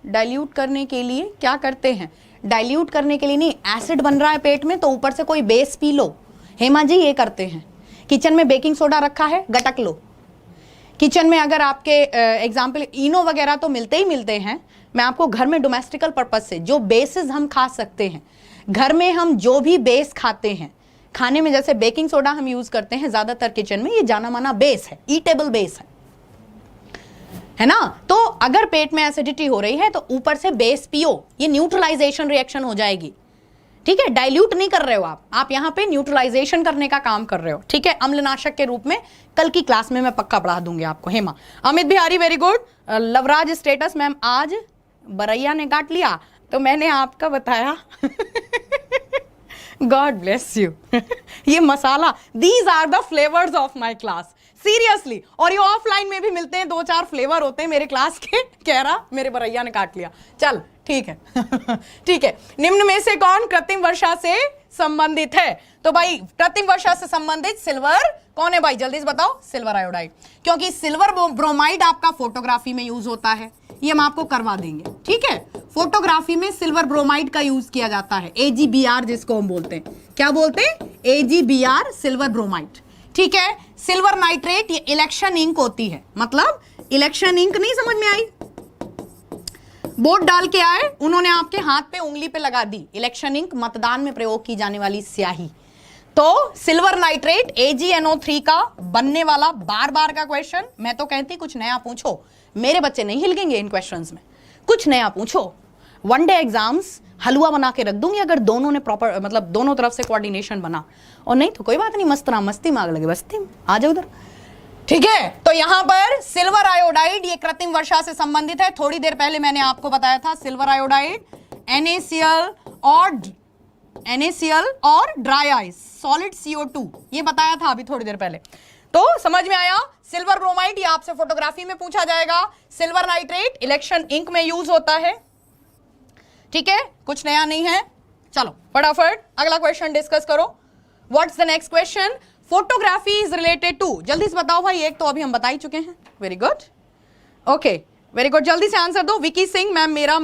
डाइल्यूट करने के लिए क्या करते हैं? डाइल्यूट करने के लिए नहीं, एसिड बन रहा है पेट में तो ऊपर से कोई base P low. Hema ji ये करते हैं। किचन में बेकिंग सोडा रखा है, गटक लो। किचन में अगर आपके एग्जाम्पल इनो वगैरह तो मिलते ही मिलते हैं, मैं आपको घर में डोमेस्टिकल पर्पज से जो बेसिस हम खा सकते हैं, घर में हम जो भी बेस खाते हैं खाने में, जैसे बेकिंग सोडा हम यूज करते हैं ज्यादातर किचन में, ये जाना माना बेस है, ईटेबल बेस है ना? तो अगर पेट में एसिडिटी हो रही है तो ऊपर से बेस पियो, ये न्यूट्रलाइजेशन रिएक्शन हो जाएगी, ठीक है? डाइल्यूट नहीं कर रहे हो आप यहां पे न्यूट्रलाइजेशन करने का काम कर रहे हो, ठीक है? अम्लनाशक के रूप में कल की क्लास में मैं पक्का पढ़ा दूंगी आपको। Hema, Amit Bihari very good. Lovraj status ma'am आज बरैया ने काट लिया तो मैंने आपका बताया गॉड ब्लेस यू ये मसाला, these are the flavours of my class, seriously. और ये ऑफलाइन में भी मिलते हैं, 2-4 फ्लेवर होते हैं मेरे क्लास के। कह रहा मेरे बरैया ने काट लिया, चल ठीक है ठीक है। निम्न में से कौन कृत्रिम वर्षा से संबंधित है? तो भाई कृत्रिम वर्षा से संबंधित सिल्वर कौन है भाई? जल्दी से बताओ। सिल्वर आयोडाइड, क्योंकि सिल्वर ब्रोमाइड आपका फोटोग्राफी में यूज होता है, ये हम आपको करवा देंगे, ठीक है? फोटोग्राफी में सिल्वर ब्रोमाइड का यूज किया जाता है, AgBr जिसको हम बोलते हैं। क्या बोलते हैं? AgBr, सिल्वर ब्रोमाइड, ठीक है? सिल्वर नाइट्रेट ये इलेक्शन इंक होती है, मतलब इलेक्शन इंक नहीं समझ में आई? वोट डाल के आए, उन्होंने आपके हाथ पे उंगली पे लगा दी, इलेक्शन इंक, मतदान में प्रयोग की जाने वाली स्याही। तो सिल्वर नाइट्रेट AgNO3 का बनने वाला बार बार का क्वेश्चन। मैं तो कहती कुछ नया पूछो, मेरे बच्चे नहीं हिलकेंगे इन क्वेश्चंस में, कुछ नया पूछो। वन डे एग्जाम्स हलवा बना के रख दूंगी अगर दोनों ने प्रॉपर मतलब दोनों तरफ से कोऑर्डिनेशन बना, और नहीं तो कोई बात नहीं, मस्त ना मस्ती में आग लगे बस्ती में, आ जाओ उधर। ठीक है, तो यहां पर सिल्वर आयोडाइड ये कृत्रिम वर्षा से संबंधित है। थोड़ी देर पहले मैंने आपको बताया था सिल्वर आयोडाइड NaCl और ड्राई आइस सॉलिड CO2, ये बताया था अभी थोड़ी देर पहले। तो समझ में आया। सिल्वर ब्रोमाइड ये आपसे फोटोग्राफी में पूछा जाएगा। सिल्वर नाइट्रेट इलेक्शन इंक में यूज होता है। ठीक है, कुछ नया नहीं है। चलो फटाफट अगला क्वेश्चन डिस्कस करो। What's the next question? Photography is related to, जल्दी से बताओ भाई, एक तो अभी हम बता ही चुके हैं। Very good, okay very good, जल्दी से आंसर दो। विकी सिंह मैम, मेरा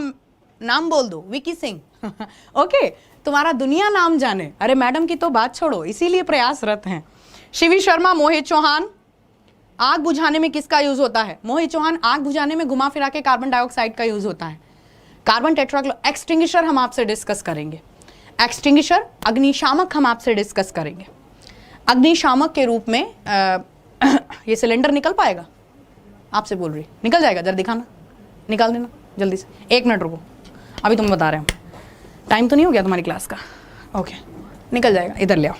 नाम बोल दो, विकी सिंह। ओके, तुम्हारा दुनिया नाम जाने। अरे मैडम की तो बात छोड़ो, इसीलिए प्रयासरत हैं। शिवी शर्मा, मोहित चौहान, आग बुझाने में किसका यूज होता है? मोहित चौहान, आग बुझाने में घुमा फिरा के कार्बन डाइऑक्साइड का यूज होता है। कार्बन टेट्राक्लोराइड एक्सटिंग्विशर हम आपसे डिस्कस करेंगे। एक्सटिंग्विशर, अग्निशामक हम आपसे डिस्कस करेंगे। अग्निशामक के रूप में ये सिलेंडर निकल पाएगा? आपसे बोल रही, निकल जाएगा? जरा दिखाना, निकाल देना जल्दी से। 1 मिनट रुको, अभी तुम बता रहे हो, टाइम तो नहीं हो गया तुम्हारी क्लास का? ओके, निकल जाएगा, इधर ले आओ।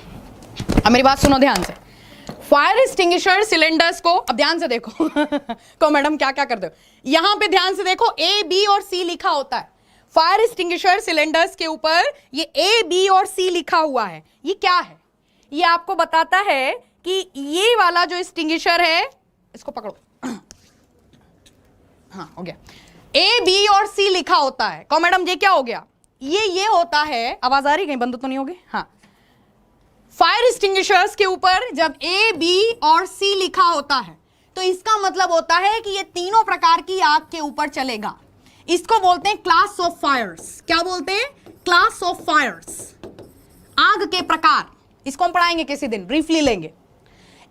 अब मेरी बात सुनो ध्यान से। फायर एक्सटिंग्विशर सिलेंडर्स को, अब ध्यान से देखो को मैडम क्या क्या करते हो, यहां पे ध्यान से देखो, A, B और C लिखा होता है। फायर एक्सटिंग्विशर सिलेंडर्स के ऊपर ये A, B और C लिखा हुआ है। ये क्या है? ये आपको बताता है कि ये वाला जो एक्सटिंग्विशर है, इसको पकड़ो, हाँ हो गया। A, B और C लिखा होता है। कहो मैडम ये क्या हो गया? ये होता है, आवाज आ रही, कहीं बंद तो नहीं हो गई? हाँ, फायर एक्सटिंग्विशर्स के ऊपर जब A, B और C लिखा होता है तो इसका मतलब होता है कि ये तीनों प्रकार की आग के ऊपर चलेगा। इसको बोलते हैं क्लास ऑफ फायर्स। क्या बोलते हैं? क्लास ऑफ फायर्स, आग के प्रकार। इसको हम पढ़ाएंगे किसी दिन, ब्रीफली लेंगे।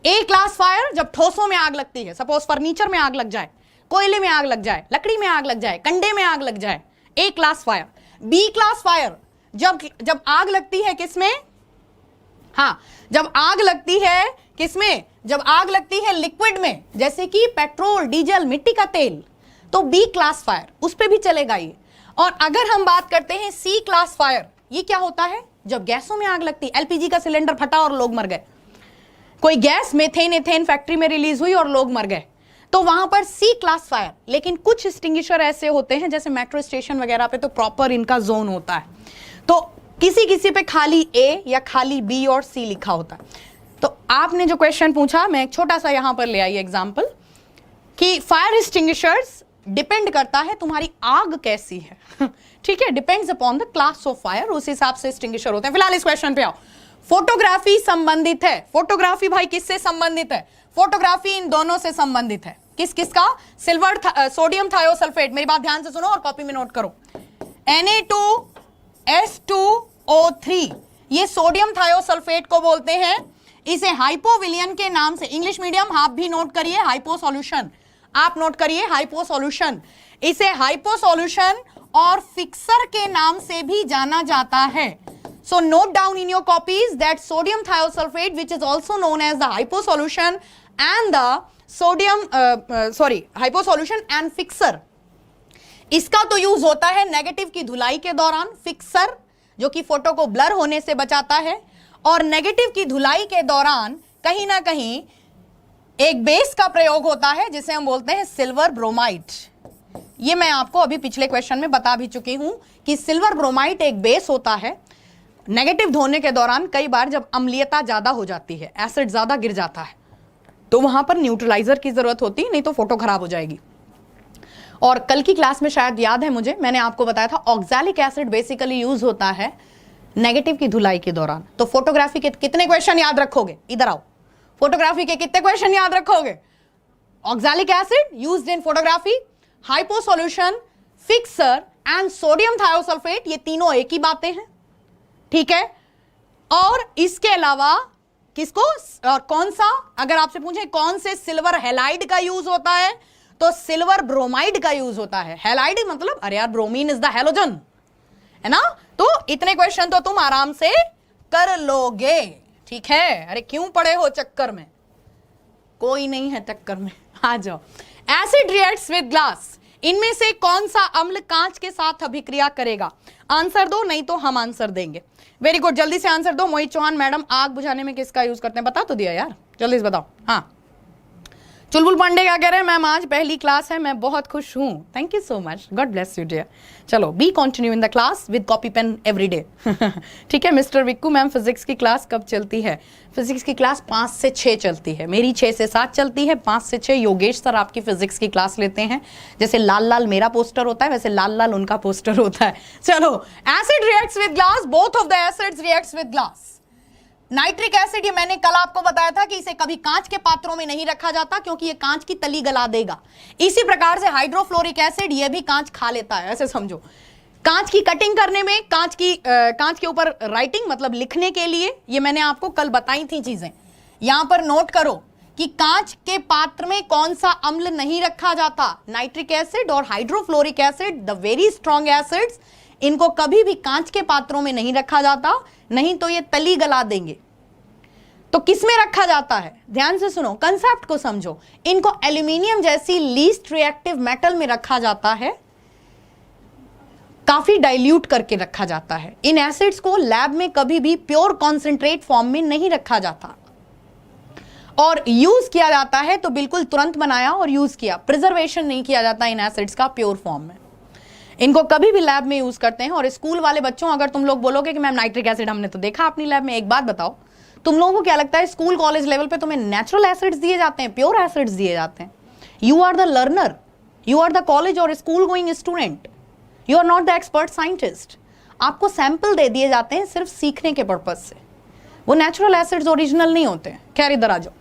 ए क्लास फायर जब ठोसों में आग लगती है, सपोज फर्नीचर में आग लग जाए, कोयले में आग लग जाए, लकड़ी में आग लग जाए, कंडे में आग लग जाए, A class fire. B class fire जब आग लगती है किसमें? हाँ, जब आग लगती है किसमें? जब आग लगती है लिक्विड में, जैसे कि पेट्रोल, डीजल, मिट्टी का तेल, तो बी क्लास फायर, उस पे भी चलेगा ये। और अगर हम बात करते हैं सी क्लास फायर, ये क्या होता है? जब गैसों में आग लगती, एलपीजी का सिलेंडर फटा और लोग मर गए, कोई गैस मेथेन एथेन फैक्ट्री में रिलीज हुई और लोग मर गए, तो वहां पर सी क्लास फायर। लेकिन कुछ एक्सटिंग्विशर ऐसे होते हैं जैसे मेट्रो स्टेशन वगैरह पे, तो प्रॉपर इनका जोन होता है, तो किसी किसी पे खाली ए या खाली बी और सी लिखा होता है। तो आपने जो क्वेश्चन पूछा, मैं एक छोटा सा यहां पर ले आई एग्जांपल कि फायर एक्सटिंग्विशर्स डिपेंड करता है तुम्हारी आग कैसी है। ठीक है, depends upon the class of fire, उस हिसाब से एक्सटिंग्विशर होते हैं। फिलहाल इस क्वेश्चन पे आओ। फोटोग्राफी संबंधित है। फोटोग्राफी भाई किससे संबंधित है? फोटोग्राफी इन दोनों से संबंधित है। किस किसका? Silver sodium thiosulphate. मेरी बात ध्यान से सुनो और कॉपी में नोट करो। Na2S2O3, ये सोडियम थायोसल्फेट को बोलते हैं। इसे हाइपोविलियन के नाम से, इंग्लिश मीडियम आप भी नोट करिए, हाइपो सॉल्यूशन, आप नोट करिए हाइपो सॉल्यूशन। इसे हाइपो सॉल्यूशन और फिक्सर के नाम से भी जाना जाता है। So note down in your copies that sodium thiosulfate, which is also known as the hypo solution and the hypo solution and fixer, इसका तो यूज होता है नेगेटिव की धुलाई के दौरान, फिक्सर जो कि फोटो को ब्लर होने से बचाता है, और नेगेटिव की धुलाई के दौरान कहीं ना कहीं एक बेस का प्रयोग होता है जिसे हम बोलते हैं सिल्वर ब्रोमाइड। ये मैं आपको अभी पिछले क्वेश्चन में बता भी चुकी हूं कि सिल्वर ब्रोमाइड एक बेस होता है। नेगेटिव धोने के दौरान कई बार जब अम्लीयता ज्यादा हो जाती है, एसिड ज्यादा गिर जाता है, तो वहां पर न्यूट्रलाइजर की जरूरत होती है, नहीं तो फोटो खराब हो जाएगी। और कल की क्लास में शायद याद है मुझे, मैंने आपको बताया था ऑक्सैलिक एसिड बेसिकली यूज होता है नेगेटिव की धुलाई के दौरान। तो फोटोग्राफी के कितने क्वेश्चन याद रखोगे? इधर आओ, फोटोग्राफी के कितने क्वेश्चन याद रखोगे? Oxalic acid used in photography, hypo solution, fixer and sodium thiosulphate, ये तीनों एक ही बातें हैं। ठीक है, और इसके अलावा किसको और कौन सा, अगर आपसे पूछे कौन से सिल्वर हैलाइड का यूज होता है, तो सिल्वर ब्रोमाइड का यूज होता है। हैलाइड मतलब, अरे यार ब्रोमीन इज द हैलोजन, है ना? तो इतने क्वेश्चन तो तुम आराम से कर लोगे। ठीक है, अरे क्यों पड़े हो चक्कर में, कोई नहीं है चक्कर में, आ जाओ। एसिड रिएक्ट्स विद ग्लास, इनमें से कौन सा अम्ल कांच के साथ अभिक्रिया करेगा? आंसर दो, नहीं तो हम आंसर देंगे। वेरी गुड, जल्दी से आंसर दो। मोहित चौहान मैडम, आग बुझाने में किसका यूज करते हैं? बता तो दिया यार, जल्दी से बताओ। हाँ, चुलबुल पांडे क्या कह रहे हैं? मैम आज पहली क्लास है, मैं बहुत खुश हूँ। Thank you so much, God bless you dear. चलो, be continue in the class with copy pen every day. ठीक है मिस्टर विक्कू, मैम फिजिक्स की क्लास कब चलती है? फिजिक्स की क्लास 5 से 6 चलती है, मेरी 6 से 7 चलती है, 5 से 6 योगेश सर आपकी फिजिक्स की क्लास लेते हैं। जैसे लाल लाल मेरा पोस्टर होता है, वैसे लाल लाल उनका पोस्टर होता है। चलो, acid reacts with glass, both of the acids reacts with glass. Nitric acid, ये मैंने कल आपको बताया था कि इसे कभी कांच के पात्रों में नहीं रखा जाता क्योंकि ये कांच की तली गला देगा। इसी प्रकार से हाइड्रोफ्लोरिक एसिड, ये भी कांच खा लेता है, ऐसे समझो। कांच की कटिंग करने में, कांच के ऊपर राइटिंग मतलब लिखने के लिए, ये मैंने आपको कल बताई थी चीजें। यहां पर नोट करो कि कांच के पात्र में कौन सा अम्ल नहीं रखा जाता, नाइट्रिक एसिड और hydrofluoric acid, the very strong acids, इनको कभी भी कांच के पात्रों में नहीं रखा जाता, नहीं तो ये तली गला देंगे। तो किसमें रखा जाता है? ध्यान से सुनो, कंसेप्ट को समझो। इनको एल्यूमिनियम जैसी लीस्ट रिएक्टिव मेटल में रखा जाता है, काफी डाइल्यूट करके रखा जाता है। इन एसिड्स को लैब में कभी भी प्योर कॉन्सेंट्रेट फॉर्म में नहीं रखा जाता, और यूज किया जाता है तो बिल्कुल तुरंत बनाया और यूज किया, प्रिजर्वेशन नहीं किया जाता इन एसिड्स का प्योर फॉर्म में। इनको कभी भी लैब में यूज करते हैं। और स्कूल वाले बच्चों, अगर तुम लोग बोलोगे कि मैम नाइट्रिक एसिड हमने तो देखा अपनी लैब में, एक बात बताओ, तुम लोगों को क्या लगता है स्कूल कॉलेज लेवल पे तुम्हें नेचुरल एसिड्स दिए जाते हैं, प्योर एसिड्स दिए जाते हैं? You are the learner, you are the college और school going student, you are not the expert scientist. आपको सैंपल दे दिए जाते हैं सिर्फ सीखने के पर्पज से, वो नेचुरल एसिड्स ओरिजिनल नहीं होते हैं। खैर, इधर आ जाओ।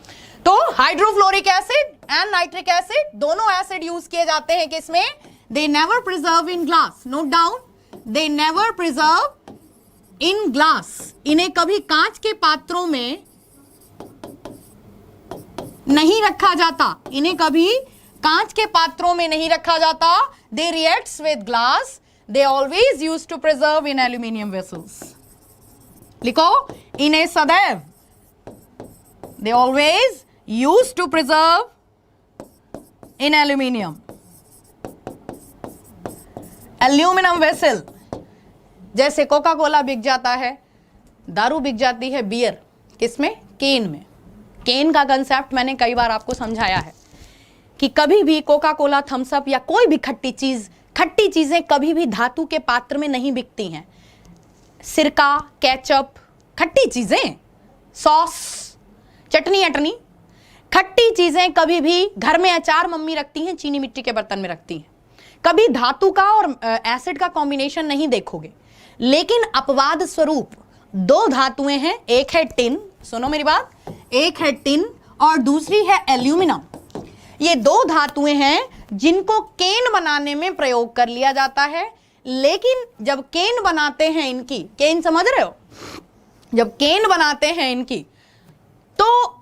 तो hydrofluoric acid and nitric acid, दोनों एसिड यूज किए जाते हैं किसमें? They never preserve in glass. Note down. They never preserve in glass. इन्हें कभी कांच के पात्रों में नहीं रखा जाता, इन्हें कभी कांच के पात्रों में नहीं रखा जाता। They reacts with glass. They always used to preserve in aluminium vessels. लिखो, इन्हें सदैव, they always used to preserve in aluminium. Aluminium vessel, जैसे कोका कोला बिक जाता है, दारू बिक जाती है, बियर किसमें? केन में। केन का कंसेप्ट मैंने कई बार आपको समझाया है कि कभी भी कोका कोला, थम्स अप या कोई भी खट्टी चीजें कभी भी धातु के पात्र में नहीं बिकती हैं। सिरका, केचप, खट्टी चीजें, सॉस, चटनी अटनी, खट्टी चीजें कभी भी घर में अचार मम्मी रखती हैं, चीनी मिट्टी के बर्तन में रखती हैं। कभी धातु का और एसिड का कॉम्बिनेशन नहीं देखोगे। लेकिन अपवाद स्वरूप 2 धातुएं हैं, एक है टिन, सुनो मेरी बात, एक है टिन और दूसरी है एल्यूमिनियम। ये 2 धातुएं हैं जिनको केन बनाने में प्रयोग कर लिया जाता है। लेकिन जब केन बनाते हैं इनकी, केन समझ रहे हो, जब केन बनाते हैं इनकी, तो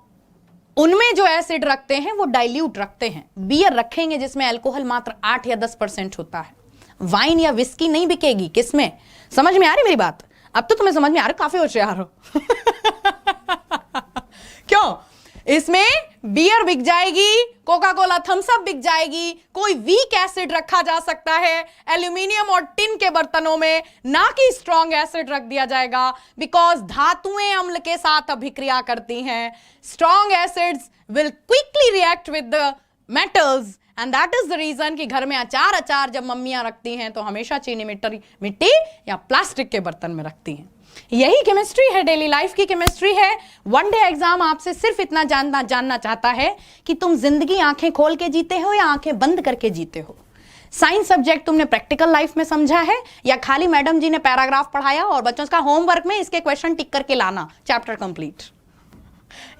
उनमें जो एसिड रखते हैं वो डाइल्यूट रखते हैं। बियर रखेंगे जिसमें अल्कोहल मात्र 8 या 10% होता है। वाइन या विस्की नहीं बिकेगी, किसमें? समझ में आ रही मेरी बात? अब तो तुम्हें समझ में आ रहा, काफी होशियार हो। क्यों? इसमें बियर बिक जाएगी, कोका कोला, थम्स अप बिक जाएगी, कोई वीक एसिड रखा जा सकता है एल्यूमिनियम और टिन के बर्तनों में, ना कि स्ट्रॉन्ग एसिड रख दिया जाएगा, बिकॉज धातुएं अम्ल के साथ अभिक्रिया करती हैं। Strong acids will quickly react with the metals and that is the reason कि घर में अचार जब मम्मियां रखती हैं तो हमेशा चीनी मिट्टी या प्लास्टिक के बर्तन में रखती हैं। यही केमिस्ट्री है, डेली लाइफ की केमिस्ट्री है। वन डे एग्जाम आपसे सिर्फ इतना जानना चाहता है कि तुम जिंदगी आंखें खोल के जीते हो या आंखें बंद करके जीते हो। साइंस सब्जेक्ट तुमने प्रैक्टिकल लाइफ में समझा है या खाली मैडम जी ने पैराग्राफ पढ़ाया और बच्चों का होमवर्क में इसके क्वेश्चन टिक करके लाना, चैप्टर कंप्लीट।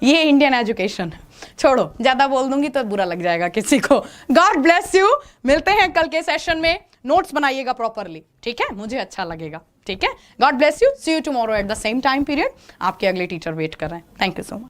ये इंडियन एजुकेशन। छोड़ो, ज्यादा बोल दूंगी तो बुरा लग जाएगा किसी को। God bless you. मिलते हैं कल के सेशन में। नोट्स बनाइएगा प्रॉपरली, ठीक है? मुझे अच्छा लगेगा, ठीक है? God bless you. See you tomorrow at the same time period. आपके अगले टीचर वेट कर रहे हैं। Thank you so much.